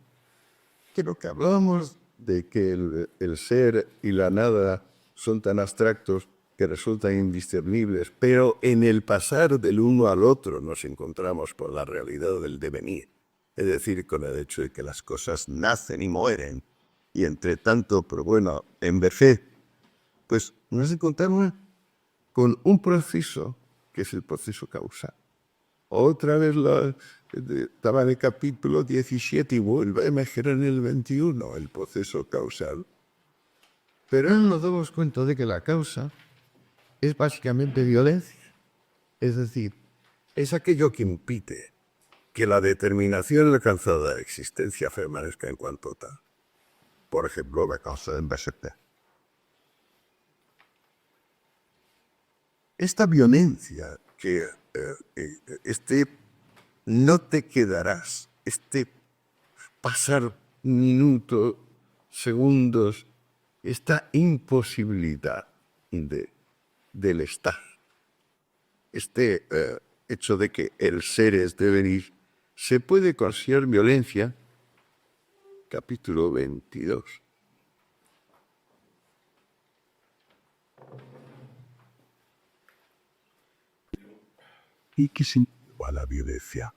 que lo que hablábamos de que el ser y la nada son tan abstractos que resultan indiscernibles, pero en el pasar del uno al otro nos encontramos con la realidad del devenir, es decir, con el hecho de que las cosas nacen y mueren, y entre tanto, pero bueno, envejecen, pues nos encontramos con un proceso que es el proceso causal. Otra vez estaba en el capítulo 17 y vuelve a emerger en el 21 el proceso causal. Pero ahora nos damos cuenta de que la causa es básicamente violencia. Es decir, es aquello que impide que la determinación alcanzada de existencia permanezca en cuanto tal. Por ejemplo, la causa de envejecer. Esta violencia que no te quedarás, pasar minutos, segundos, esta imposibilidad del estar, hecho de que el ser es devenir, se puede considerar violencia, capítulo 22. ¿Y qué significa la violencia?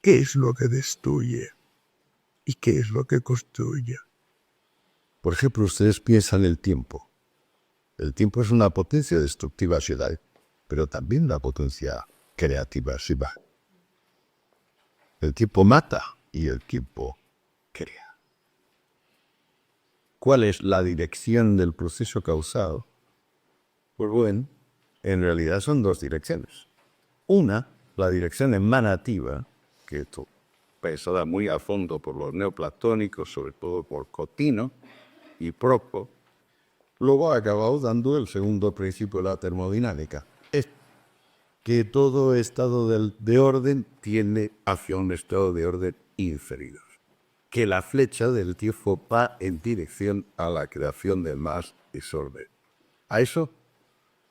¿Qué es lo que destruye? ¿Y qué es lo que construye? Por ejemplo, ustedes piensan el tiempo. El tiempo es una potencia destructiva, pero también una potencia creativa. El tiempo mata y el tiempo crea. ¿Cuál es la dirección del proceso causado? Pues bueno, en realidad son dos direcciones. Una, la dirección emanativa, que esto pensada muy a fondo por los neoplatónicos, sobre todo por Cotino y Proclo, luego ha acabado dando el segundo principio de la termodinámica, es que todo estado de orden tiende hacia un estado de orden inferior, que la flecha del tiempo va en dirección a la creación del más desorden. A eso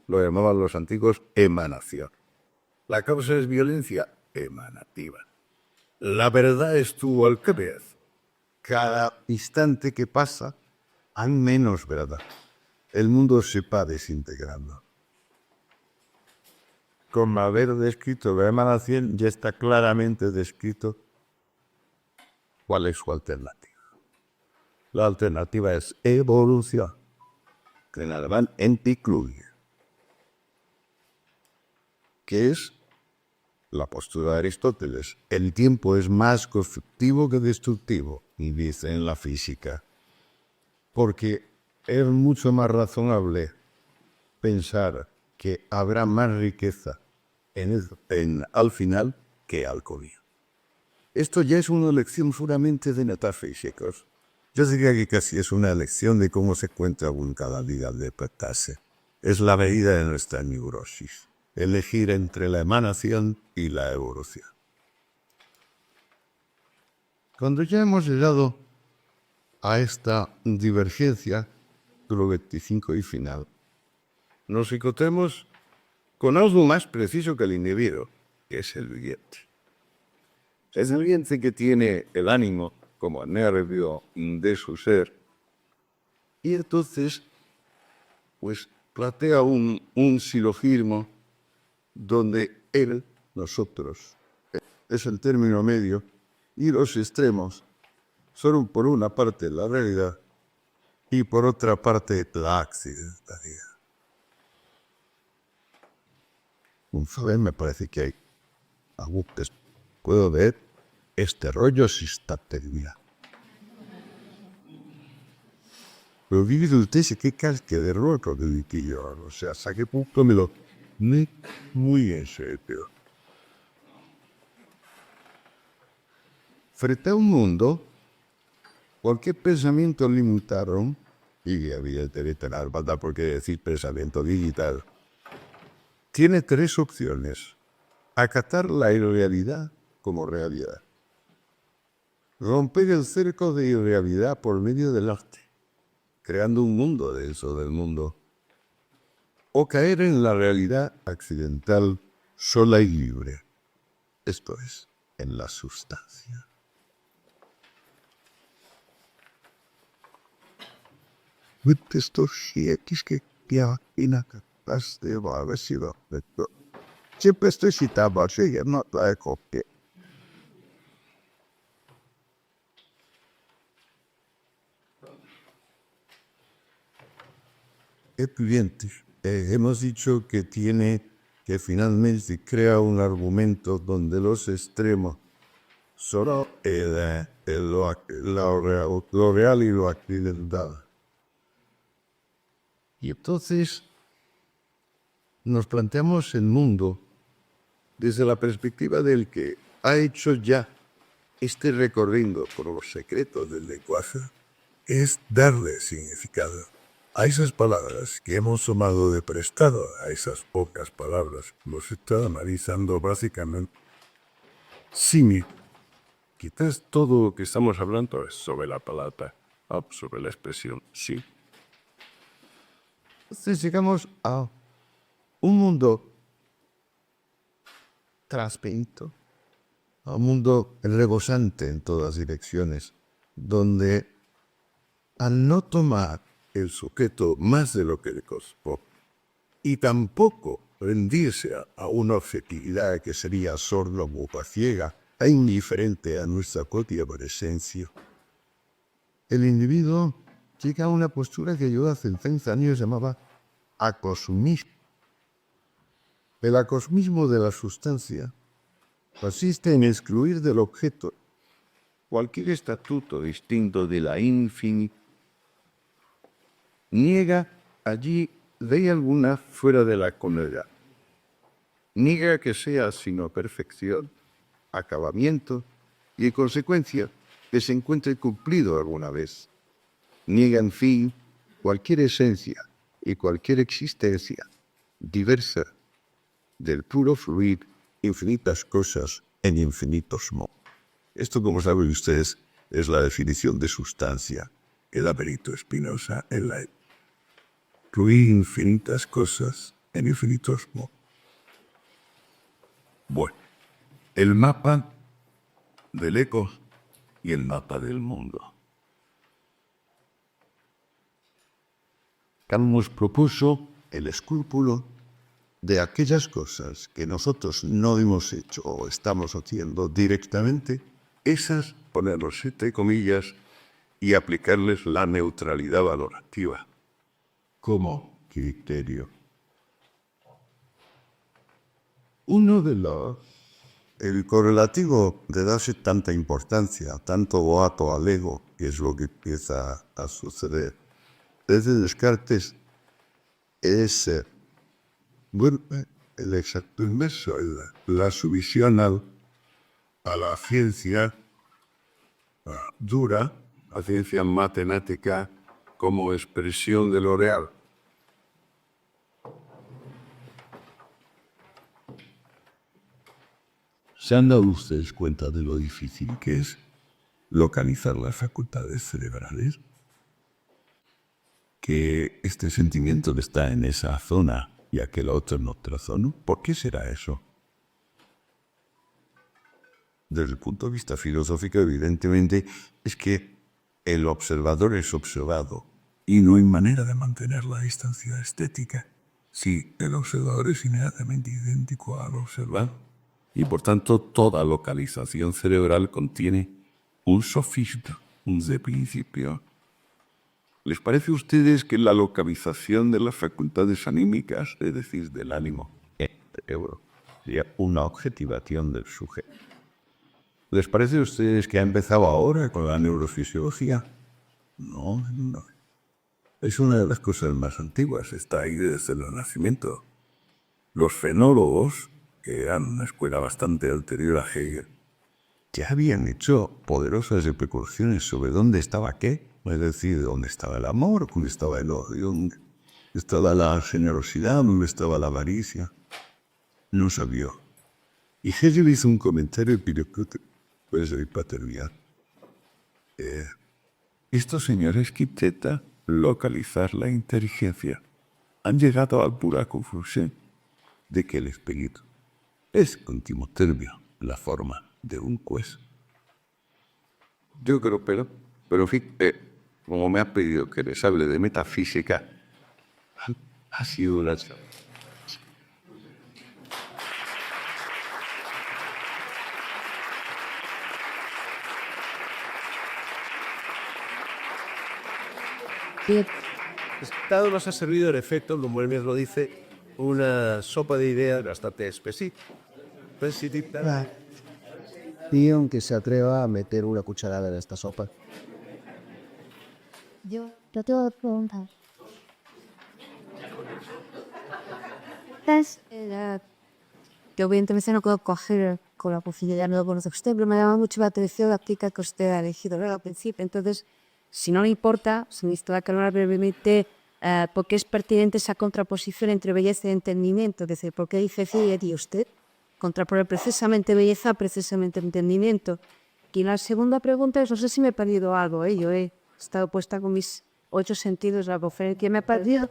lo llamaban los antiguos emanación. La causa es violencia emanativa. La verdad estuvo al revés. Cada instante que pasa, hay menos verdad. El mundo se va desintegrando. Con haber descrito la emanación, ya está claramente descrito cuál es su alternativa. La alternativa es evolución, que en alemán Entwicklung, que es la postura de Aristóteles. El tiempo es más constructivo que destructivo, y dice en la física, porque es mucho más razonable pensar que habrá más riqueza al final que al comienzo. Esto ya es una lección puramente de metafísicos. Yo diría que casi es una lección de cómo se encuentra uno cada día de despertarse. Es la medida de nuestra neurosis. Elegir entre la emanación y la evolución. Cuando ya hemos llegado a esta divergencia, lo 25 y final, nos encontramos con algo más preciso que el individuo, que es el viviente. Es el viviente que tiene el ánimo como nervio de su ser, y entonces pues plantea un silogismo donde él, nosotros, es el término medio, y los extremos son por una parte la realidad y por otra parte la accidentalidad. Me parece que hay ajustes. Puedo ver este rollo si está terminado. Pero fíjese usted si qué casque de roto dediqué yo. O sea, hasta qué punto me lo... Muy en serio. Frente a un mundo, cualquier pensamiento limitaron, y evidentemente la banda por qué decir pensamiento digital, tiene tres opciones. Acatar la irrealidad como realidad. Romper el cerco de irrealidad por medio del arte, creando un mundo denso del mundo. O caer en la realidad accidental, sola y libre. Esto es, en la sustancia. Esto sí es que ya capaz de haber sido. Siempre estoy citado, así que no la copia. Estudiantes, hemos dicho que finalmente crea un argumento donde los extremos son lo real y lo accidental. Y entonces nos planteamos el mundo desde la perspectiva del que ha hecho ya este recorrido por los secretos del lenguaje, Es darle significado a esas palabras que hemos tomado de prestado, a esas pocas palabras. Los está analizando básicamente. Sí, quizás todo lo que estamos hablando es sobre la palabra, sobre la expresión sí. entonces llegamos a un mundo transparente, a un mundo rebosante en todas direcciones, donde al no tomar El sujeto más de lo que le costó y tampoco rendirse a una objetividad que sería sorda o ciega e indiferente a nuestra propia presencia. el individuo llega a una postura que yo hace 30 años llamaba acosmismo. El acosmismo de la sustancia consiste en excluir del objeto cualquier estatuto distinto de la infinita. Niega allí ley alguna fuera de la comunidad. Niega que sea sino perfección, acabamiento y en consecuencia que se encuentre cumplido alguna vez. Niega en fin cualquier esencia y cualquier existencia diversa del puro fluir infinitas cosas en infinitos modos. Esto, como saben ustedes, es la definición de sustancia que da Benito Spinoza en la incluir infinitas cosas en infinitos modos. Bueno, el mapa del eco y el mapa del mundo. Kant nos propuso el escrúpulo de aquellas cosas que nosotros no hemos hecho o estamos haciendo directamente, Esas, ponerlos entre comillas y aplicarles la neutralidad valorativa como criterio. uno de los... El correlativo de darse tanta importancia, tanto boato al ego, que es lo que empieza a suceder desde Descartes, es El exacto inverso, la sumisión a la ciencia dura, la ciencia matemática como expresión de lo real. ¿Se han dado ustedes cuenta de lo difícil que es localizar las facultades cerebrales? Que este sentimiento está en esa zona y aquel otro en otra zona. ¿Por qué será eso? desde el punto de vista filosófico, evidentemente, es que el observador es observado. Y no hay manera de mantener la distancia estética si el observador es inmediatamente idéntico al observado. Y por tanto, toda localización cerebral contiene un sofisma, un de principio. ¿Les parece a ustedes que la localización de las facultades anímicas, es decir, del ánimo, Sería una objetivación del sujeto? ¿Les parece a ustedes que ha empezado ahora con la neurofisiología? no. Es una de las cosas más antiguas, está ahí desde el Renacimiento. Los fenólogos, que eran una escuela bastante anterior a Hegel, ya habían hecho poderosas especulaciones sobre dónde estaba qué, es decir, dónde estaba el amor, dónde estaba el odio, dónde estaba la generosidad, dónde estaba la avaricia. No sabía. Y Hegel hizo un comentario que yo creo que puede ser para terminar. Estos señores que intentan localizar la inteligencia han llegado a la pura conclusión de que el espíritu es, en último término, la forma de un juez. Yo creo, pero fíjate, como me ha pedido que les hable de metafísica, ha sido una charla. Bien, Estado nos ha servido, en efecto, como él mismo dice, una sopa de ideas bastante específica. y aunque se atreva a meter una cucharada en esta sopa. Yo tengo dos preguntas. Yo evidentemente no puedo coger con la posibilidad, no lo conoce usted, pero me llama mucho la atención la tica que usted ha elegido, ¿no?, al principio. Entonces, si no le importa, se me gustaría que hablara brevemente por qué es pertinente esa contraposición entre belleza y entendimiento. Es decir, ¿por qué dice y usted? Contraponer precisamente belleza, precisamente entendimiento. Y la segunda pregunta es, no sé si me he perdido algo, yo he estado puesta con mis 8 sentidos a la que me he perdido,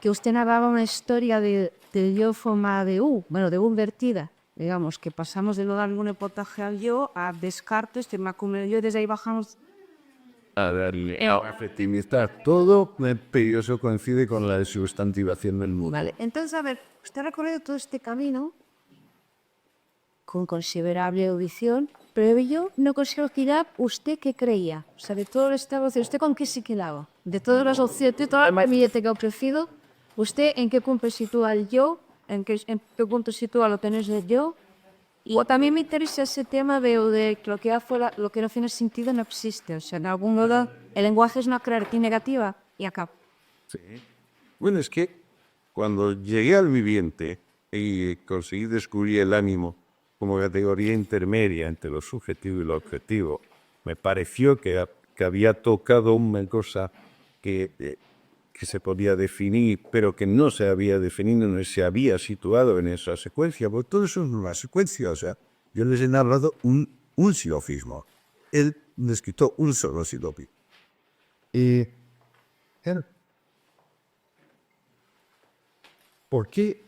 que usted narraba una historia del yo forma de U, bueno, de U invertida, digamos, que pasamos de no dar ningún hipotaje al yo a Descartes, que me acumuló yo, y desde ahí bajamos. A darle afectividad. Todo eso coincide con la sustantivación del mundo. Vale, entonces, a ver, usted ha recorrido todo este camino con considerable audición, pero yo no consigo tirar usted qué creía. O sea, de todo el estado, ¿usted con qué se quedaba? De todas las opciones, de todas las billetes que ha ofrecido, ¿usted en qué punto sitúa el yo? ¿En qué punto sitúa lo que no es el yo? Y también me interesa ese tema de que lo que afuera, lo que no tiene sentido no existe. O sea, en algún modo, el lenguaje es una creatividad negativa y acá. Sí. Bueno, es que cuando llegué al viviente y conseguí descubrir el ánimo como categoría intermedia entre lo subjetivo y lo objetivo, me pareció que había tocado una cosa que se podía definir, pero que no se había definido, no se había situado en esa secuencia, porque todo eso es una secuencia. O sea, yo les he narrado un silofismo. Él les quitó un solo silofismo. Y ¿por qué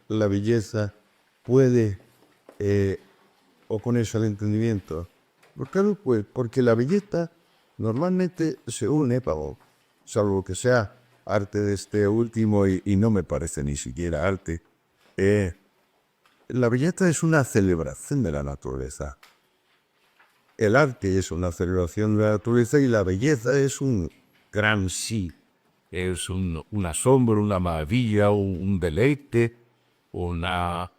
la belleza puede oponerse al entendimiento? Pues claro, pues porque la belleza normalmente se une, salvo que sea arte de este último y no me parece ni siquiera arte. La belleza es una celebración de la naturaleza. El arte es una celebración de la naturaleza y la belleza es un gran sí. Es un asombro, una maravilla, un deleite, una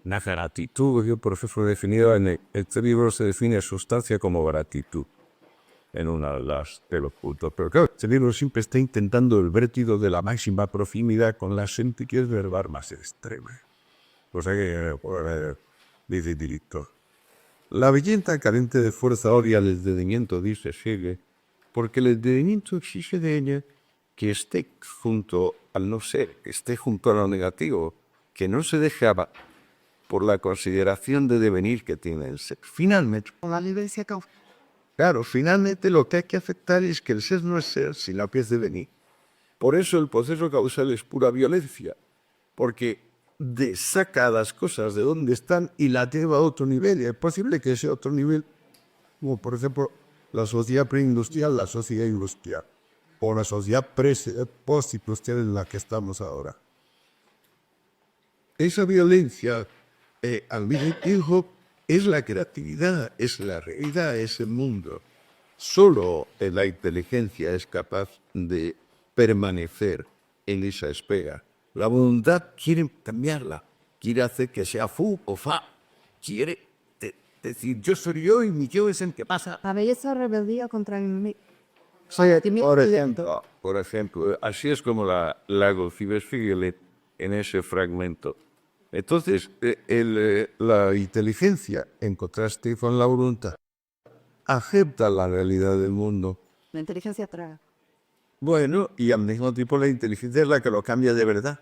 gratitud. Yo, por ejemplo, he definido en este libro se define sustancia como gratitud en una de los puntos. Pero claro, este libro siempre está intentando el vértigo de la máxima proximidad con la gente que es verbal más extrema. O sea que, dice directo. La belleza carente de fuerza odia el entendimiento, dice Hegel, porque el entendimiento exige de ella que esté junto al no ser, que esté junto a lo negativo, que no se deje por la consideración de devenir que tiene el ser. Finalmente, finalmente lo que hay que aceptar es que el ser no es ser, sino que es devenir. Por eso el proceso causal es pura violencia, porque saca las cosas de donde están y la lleva a otro nivel. Y es posible que ese otro nivel, como por ejemplo la sociedad preindustrial, la sociedad industrial, o la sociedad postindustrial en la que estamos ahora. Esa violencia, al mismo tiempo, es la creatividad, es la realidad, es el mundo. Solo la inteligencia es capaz de permanecer en esa espera. La voluntad quiere cambiarla, quiere hacer que sea fu o fa, quiere decir yo soy yo y mi yo es el que pasa. La belleza rebeldía contra el enemigo. Por ejemplo, así es como la concibes, fíjate, en ese fragmento. Entonces, la inteligencia, en contraste con la voluntad, acepta la realidad del mundo. La inteligencia traga. Bueno, y al mismo tiempo la inteligencia es la que lo cambia de verdad.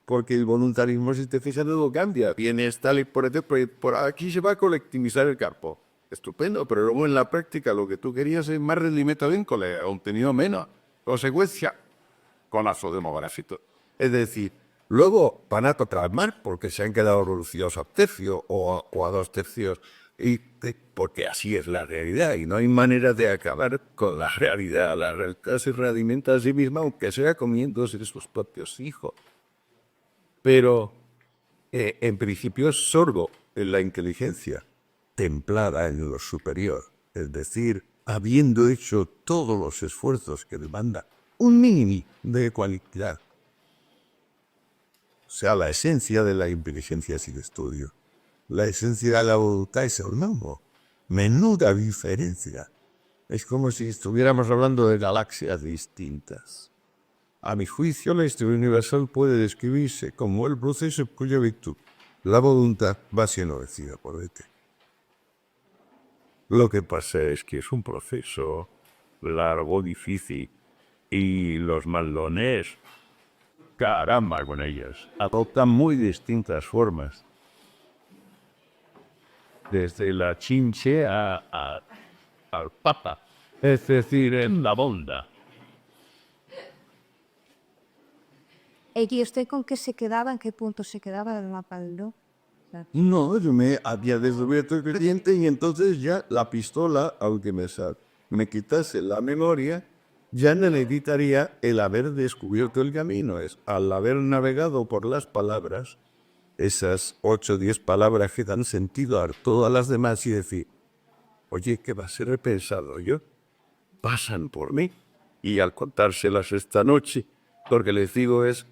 Porque el voluntarismo, si te fijas, no lo cambia. Viene Stalin, por ejemplo, y por aquí se va a colectivizar el campo. Estupendo, pero luego en la práctica lo que tú querías es más rendimiento agrícola, ha obtenido menos. Consecuencia, colapso demográfico. Es decir, luego van a contrarmar porque se han quedado reducidos a un tercio o a 2 tercios. Porque así es la realidad y no hay manera de acabar con la realidad. La realidad se realimenta a sí misma, aunque sea comiéndose de sus propios hijos. Pero en principio es sordo en la inteligencia, templada en lo superior, es decir, habiendo hecho todos los esfuerzos que demanda un mínimo de cualidad. O sea, la esencia de la inteligencia sin estudio. La esencia de la voluntad es el mismo. Menuda diferencia. Es como si estuviéramos hablando de galaxias distintas. A mi juicio, la historia universal puede describirse como el proceso cuya virtud, la voluntad, va siendo vencida por este. Lo que pasa es que es un proceso largo, difícil, y los maldones, caramba con ellas, adoptan muy distintas formas. Desde la chinche al papa, es decir, en la bonda. ¿Y usted con qué se quedaba? ¿En qué punto se quedaba del mapa del no? No, yo me había descubierto el creyente y entonces ya la pistola, aunque me quitase la memoria, ya necesitaría el haber descubierto el camino. Es al haber navegado por las palabras, esas 8 o 10 palabras que dan sentido a todas las demás y decir, oye, ¿qué va a ser repensado yo? Pasan por mí. Y al contárselas esta noche, lo que les digo es,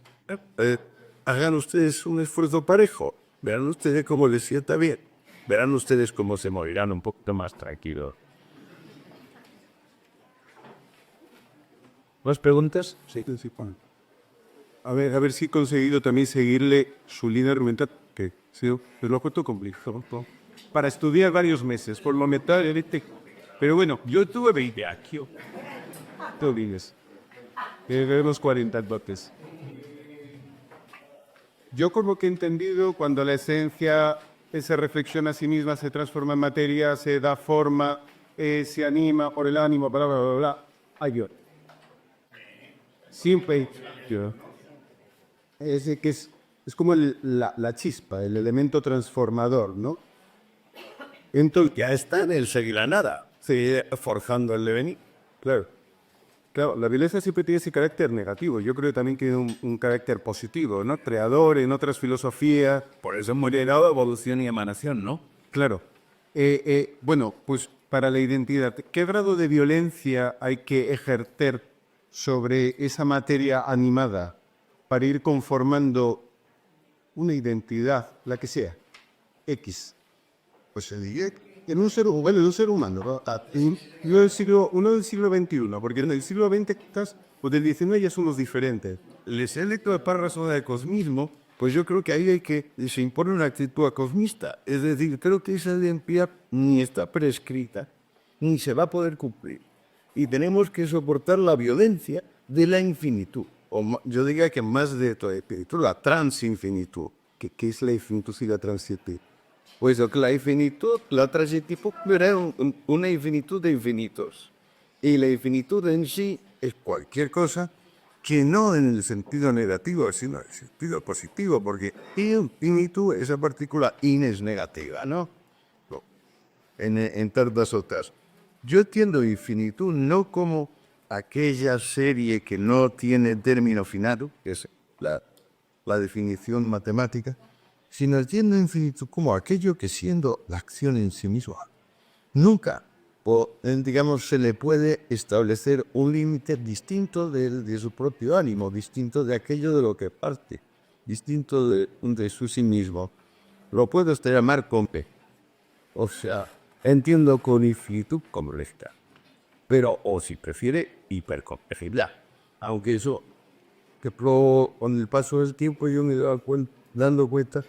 hagan ustedes un esfuerzo parejo. Verán ustedes cómo les sienta bien. Verán ustedes cómo se morirán un poquito más tranquilos. ¿Más preguntas? Sí. Sí, Juan. A ver si he conseguido también seguirle su línea argumental, que sí, pero lo ha puesto complicado. Para estudiar varios meses, por lo metal, pero bueno, yo tuve 20 aquí. Tú dices. Vemos 40 dotes. Yo como que he entendido cuando la esencia se reflexiona a sí misma, se transforma en materia, se da forma, se anima por el ánimo, bla, bla, bla, bla. Ay, Dios. Siempre. Es como la chispa, el elemento transformador, ¿no? Entonces, Ya está en el seguir la nada, sigue forjando el devenir. claro, la violencia siempre tiene ese carácter negativo. Yo creo también que tiene un carácter positivo, ¿no? Creador en otras filosofías. Por eso hemos llegado a evolución y emanación, ¿no? Claro. Bueno, pues para la identidad, ¿qué grado de violencia hay que ejercer sobre esa materia animada para ir conformando una identidad, la que sea, X? Pues se diría en un ser humano, ¿no? Uno del siglo XXI, porque en el siglo XX quizás, pues del XIX ya somos diferentes. Les he leído el párrafo del cosmismo, pues yo creo que ahí se impone una actitud cosmista. Es decir, creo que esa identidad ni está prescrita, ni se va a poder cumplir. Y tenemos que soportar la violencia de la infinitud. Yo diría que más de toda espíritu, la transinfinitud. ¿Qué es la infinitud y la transitud? Pues que la infinitud, la transitud era una infinitud de infinitos. Y la infinitud en sí es cualquier cosa que no en el sentido negativo, sino en el sentido positivo, porque infinitud, esa partícula in es negativa, ¿no? En tantas otras. Yo entiendo infinitud no como aquella serie que no tiene término final, que es la definición matemática, sino entiendo infinitud como aquello que siendo la acción en sí misma, nunca, digamos, se le puede establecer un límite distinto de su propio ánimo, distinto de aquello de lo que parte, distinto de su sí mismo. Lo puedo llamar con P. O sea, entiendo con infinitud como recta. pero o si prefiere hipercomplejidad. Aunque eso, con el paso del tiempo yo me he dando cuenta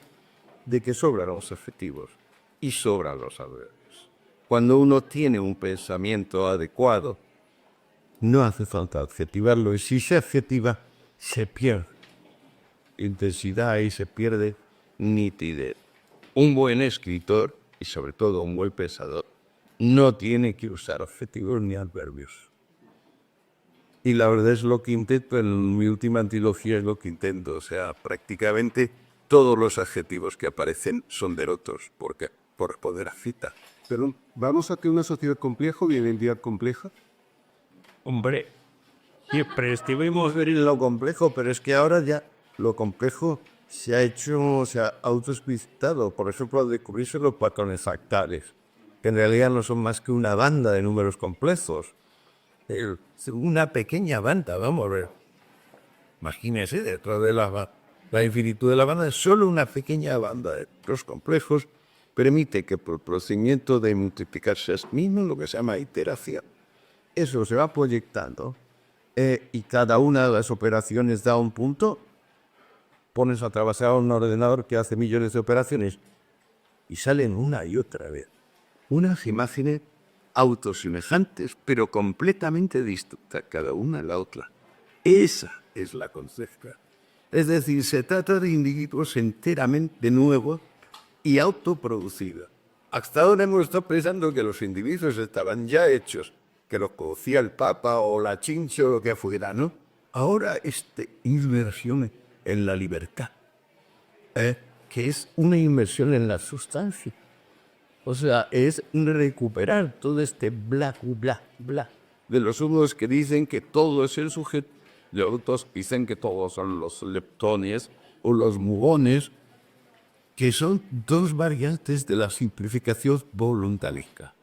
de que sobran los adjetivos y sobran los adverbios. Cuando uno tiene un pensamiento adecuado, no hace falta adjetivarlo, y si se adjetiva, se pierde intensidad y se pierde nitidez. Un buen escritor, y sobre todo un buen pensador, no tiene que usar adjetivos ni adverbios. Y la verdad es lo que intento, en mi última antología es lo que intento, o sea, prácticamente todos los adjetivos que aparecen son derotos, porque por poder a cita. Pero vamos a que una sociedad compleja o identidad compleja. Hombre, siempre estuvimos en lo complejo, pero es que ahora ya lo complejo se ha autoexplicitado. Por ejemplo, al descubrirse los patrones fractales, que en realidad no son más que una banda de números complejos. Una pequeña banda, vamos a ver. Imagínese, detrás de la infinitud de la banda es solo una pequeña banda de números complejos. Permite que por procedimiento de multiplicarse a sí mismo, lo que se llama iteración, eso se va proyectando y cada una de las operaciones da un punto. Pones a trabajar un ordenador que hace millones de operaciones y salen una y otra vez unas imágenes autosemejantes, pero completamente distintas cada una de la otra. Esa es la concepción. Es decir, se trata de individuos enteramente nuevos y autoproducidos. Hasta ahora hemos estado pensando que los individuos estaban ya hechos, que los conocía el Papa o la Chincha o lo que fuera, ¿no? Ahora esta inversión en la libertad, que es una inversión en la sustancia. O sea, es recuperar todo este bla, bla, bla. De los unos que dicen que todo es el sujeto, de otros dicen que todos son los leptones o los mugones, que son dos variantes de la simplificación voluntarisca.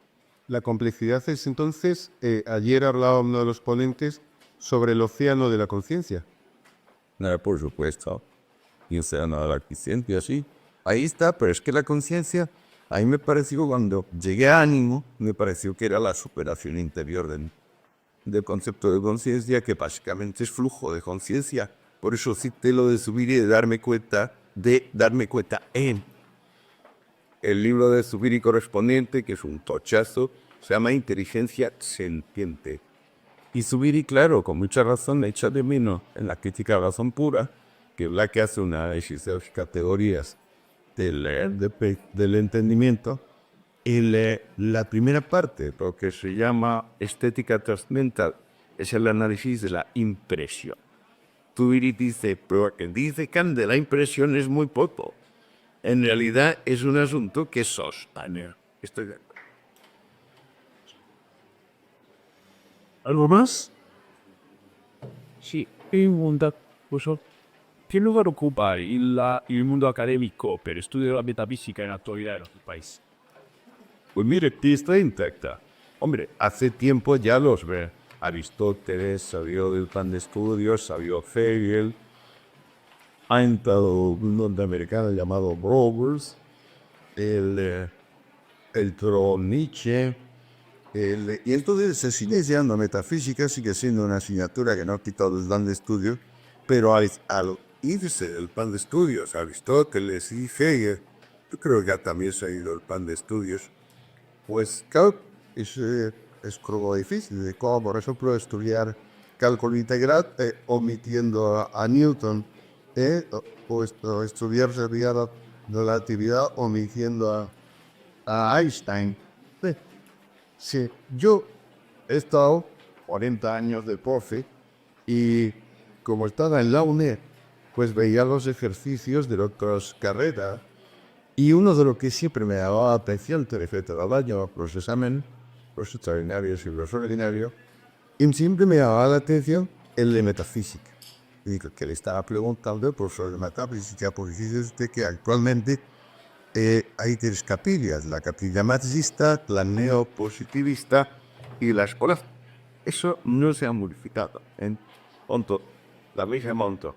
La complejidad es entonces, ayer hablaba uno de los ponentes sobre el océano de la conciencia. Por supuesto. Y el océano de la conciencia, sí. Ahí está, pero es que la conciencia, a mí me pareció, cuando llegué a ánimo, me pareció que era la superación interior del concepto de conciencia, que básicamente es flujo de conciencia. Por eso cité lo de subir y de darme cuenta en el libro de Zubiri correspondiente, que es un tochazo, se llama Inteligencia Sentiente. Y Zubiri, claro, con mucha razón, echa de menos en la crítica a la razón pura, que es la que hace un análisis de las categorías del entendimiento, y la primera parte, lo que se llama estética trascendental, es el análisis de la impresión. Zubiri dice, pero que dice que de la impresión es muy poco. En realidad es un asunto que sostiene. Estoy de acuerdo. ¿Algo más? Sí, en mundo, ¿qué lugar ocupa el mundo académico para estudiar la metafísica en la actualidad en nuestro país? Pues mire, está intacta. Hombre, hace tiempo ya los ve. Aristóteles, salió del plan de estudios, salió Hegel. Ha entrado un norteamericano llamado Brouwers, el Nietzsche. Y entonces se sigue enseñando metafísica, sigue siendo una asignatura que no ha quitado el plan de estudios, pero al irse del plan de estudios, Aristóteles y Hegel, yo creo que ya también se ha ido el plan de estudios, pues claro, es como difícil, de como por ejemplo estudiar cálculo integral omitiendo a Newton, o estudiar teoría de la relatividad omitiendo a Einstein. Sí, yo he estado 40 años de profe y como estaba en la UNED, pues veía los ejercicios de otras carreras y uno de lo que siempre me daba atención respecto al año, los exámenes, los extraordinarios y los ordinarios, y siempre me daba la atención el de metafísica. Y que le estaba preguntando por sobre metafísica, porque dice usted que actualmente hay tres capillas, la capilla marxista, la neopositivista y la escolar. Eso no se ha modificado. En punto, la misma monto,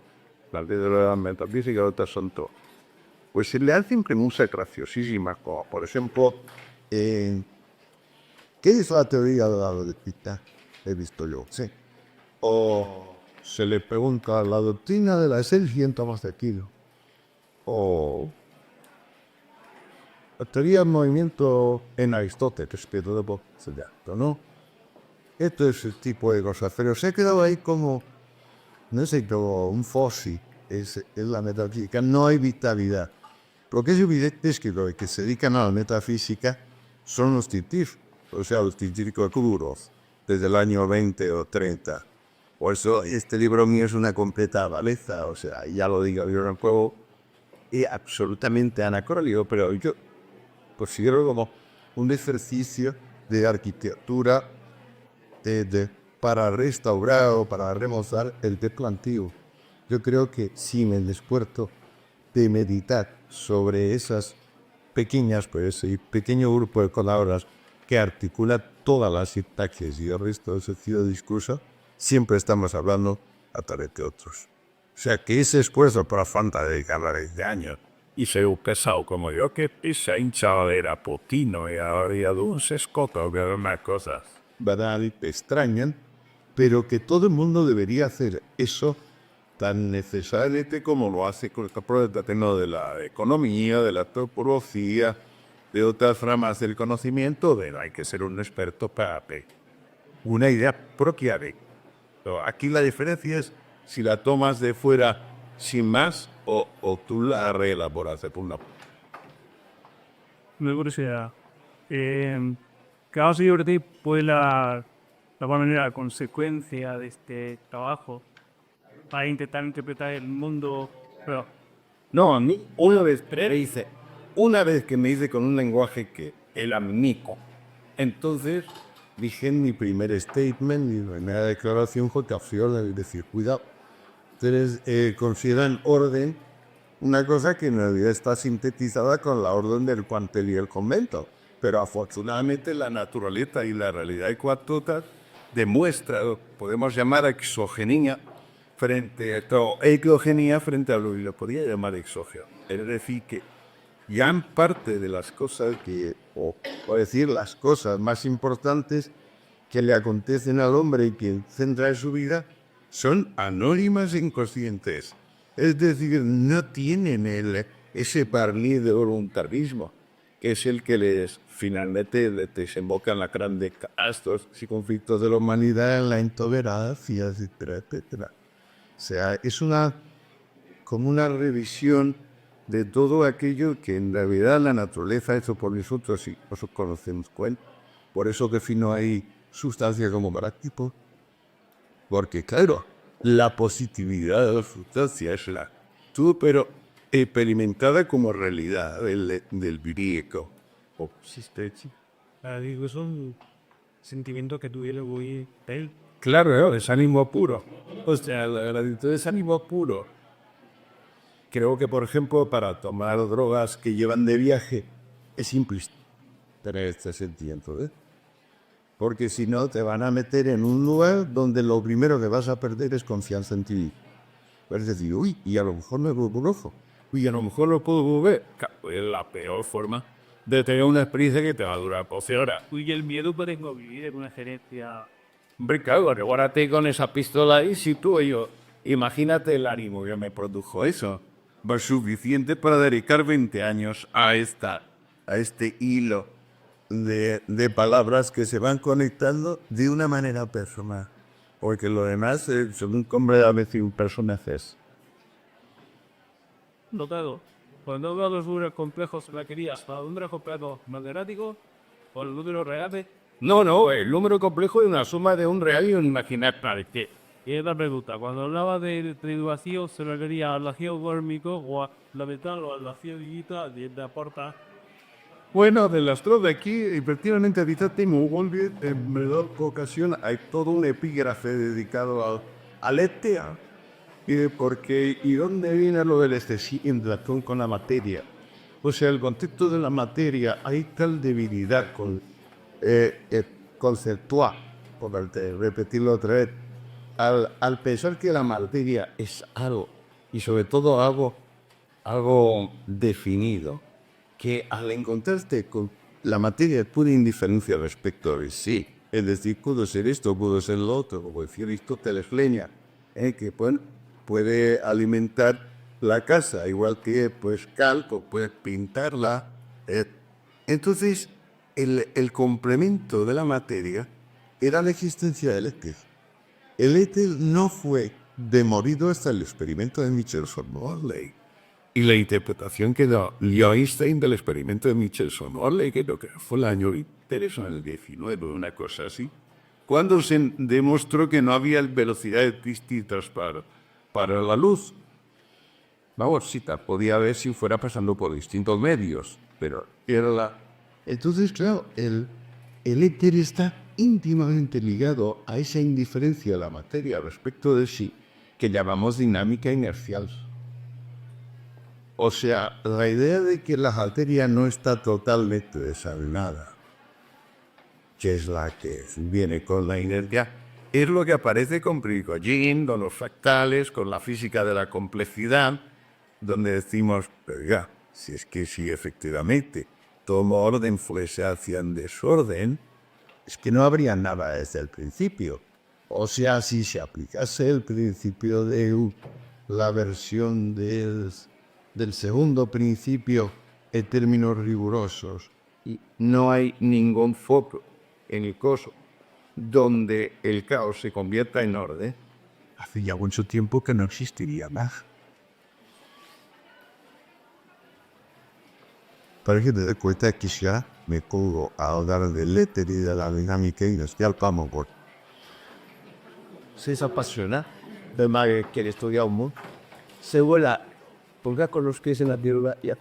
la de la metafísica y otras son todo. Pues se le hacen preguntas graciosísimas, como por ejemplo, ¿Qué es la teoría de la dialéctica? He visto yo, sí. O se le pregunta la doctrina de la esencia en Tomás de Aquino. O la teoría del movimiento en Aristóteles, que todo se llama, ¿no? Esto es el tipo de cosas, pero se ha quedado ahí como, no sé, como un fósil, es la metafísica, no hay vitalidad. Lo que es evidente es que los que se dedican a la metafísica son los científicos, o sea, los científicos duros, desde el año 20 o 30. Por eso este libro mío es una completa baleza, o sea, ya lo digo yo en el juego, es absolutamente anacrónico, pero yo considero como un ejercicio de arquitectura para restaurar o para remozar el templo antiguo. Yo creo que sin el esfuerzo de meditar sobre esas pequeñas, pues ese pequeño grupo de palabras que articula todas las sintaxis y el resto del sentido de discurso, siempre estamos hablando a través de otros. O sea que ese esfuerzo por la falta de dedicarle 20 años Y ser un pesado como yo que pisa hinchado era potino y habría un escoto que más cosas. banal, te extrañan, pero que todo el mundo debería hacer eso tan necesariamente como lo hace con esta prueba de la economía, de la antropología, de otras ramas del conocimiento, de no hay que ser un experto para ver una idea propia de. Pero aquí la diferencia es si la tomas de fuera sin más o tú la reelaboras de por una. Me curiosidad. Cada sobre puede la manera, la consecuencia de este trabajo para intentar interpretar el mundo. Pero No, a mí una vez que me hice con un lenguaje que era mico, entonces dije en mi primer statement, mi primera declaración fue que de decir, cuidado, ustedes consideran orden una cosa que en realidad está sintetizada con la orden del cuartel y el convento, pero afortunadamente la naturaleza y la realidad ecuatorial demuestra, podemos llamar exogenía, frente a eclogenía frente a lo que lo podría llamar exógeno. Es decir, que gran parte de las cosas o decir las cosas más importantes que le acontecen al hombre y que centra en su vida, son anónimas e inconscientes. Es decir, no tienen ese barniz de voluntarismo, que es el que les finalmente desemboca en la grandes catástrofes y conflictos de la humanidad, en la intolerancia, etcétera, etcétera. O sea, es como una revisión de todo aquello que en realidad la naturaleza ha hecho por nosotros y nosotros conocemos cuál. Por eso defino ahí sustancia como paratipo. Porque claro, la positividad de la sustancia es la tú, pero experimentada como realidad del griego. O existencia. digo, es un sentimiento que tuviera muy él. Claro, es ánimo puro. O sea, la gratitud es ánimo puro. Creo que, por ejemplo, para tomar drogas que llevan de viaje, es simple tener este sentimiento, ¿eh? Porque si no, te van a meter en un lugar donde lo primero que vas a perder es confianza en ti. Puedes decir, uy, y a lo mejor me vuelvo loco. Uy, a lo mejor lo puedo volver. Es la peor forma de tener una experiencia que te va a durar 12 horas. Y el miedo puede vivir en una gerencia. Hombre, claro, reguárdate con esa pistola ahí si tú y yo. Imagínate el ánimo que me produjo eso. Va suficiente para dedicar 20 años a este hilo De palabras que se van conectando de una manera personal. Porque lo demás son completamente personajes. Notado. Cuando veo los números complejos me querías para un número complejo matemático o el número real. No, el número complejo es una suma de un real y un imaginario. Y es la pregunta, cuando hablaba de vacío, se refería al vacío kórmico o a la metal o al vacío digital de aporta. Bueno, de las tres de aquí, efectivamente, ahorita tengo en verdad ocasión, hay todo un epígrafe dedicado al ETA. ¿Y dónde viene lo del en relación con la materia? O sea, el contexto de la materia, hay tal debilidad conceptual, por repetirlo otra vez, al pensar que la materia es algo, y sobre todo algo definido, que al encontrarte con la materia es pura indiferencia respecto a sí. Es decir, pudo ser esto, pudo ser lo otro, como decía Aristóteles, leña, que bueno, puede alimentar la casa, igual que pues cal, pues puedes pintarla. Entonces, el complemento de la materia era la existencia del éter. El éter no fue demolido hasta el experimento de Michelson-Morley. Y la interpretación que dio Einstein del experimento de Michelson-Morley, que creo que fue el año interesante, el 19, una cosa así, cuando se demostró que no había velocidades distintas para la luz. Vamos, sí, podía haber si fuera pasando por distintos medios, pero era la... Entonces, claro, el éter está íntimamente ligado a esa indiferencia de la materia respecto de sí, que llamamos dinámica inercial. O sea, la idea de que la materia no está totalmente desordenada, que es la que viene con la inercia, es lo que aparece con Prigogine, con los fractales, con la física de la complejidad, donde decimos, oiga, si es que sí, efectivamente, todo orden fuese hacia un desorden, es que no habría nada desde el principio. O sea, si se aplicase el principio de la versión del segundo principio en términos rigurosos, y no hay ningún foco en el coso donde el caos se convierta en orden. Hace ya mucho tiempo que no existiría más. Para que te des cuenta que ya me pongo a hablar del éter y de la dinámica inercial, vamos, por. Se apasiona de más que quiere estudiar un mundo. Se vuela, porque con los pies en la tierra ya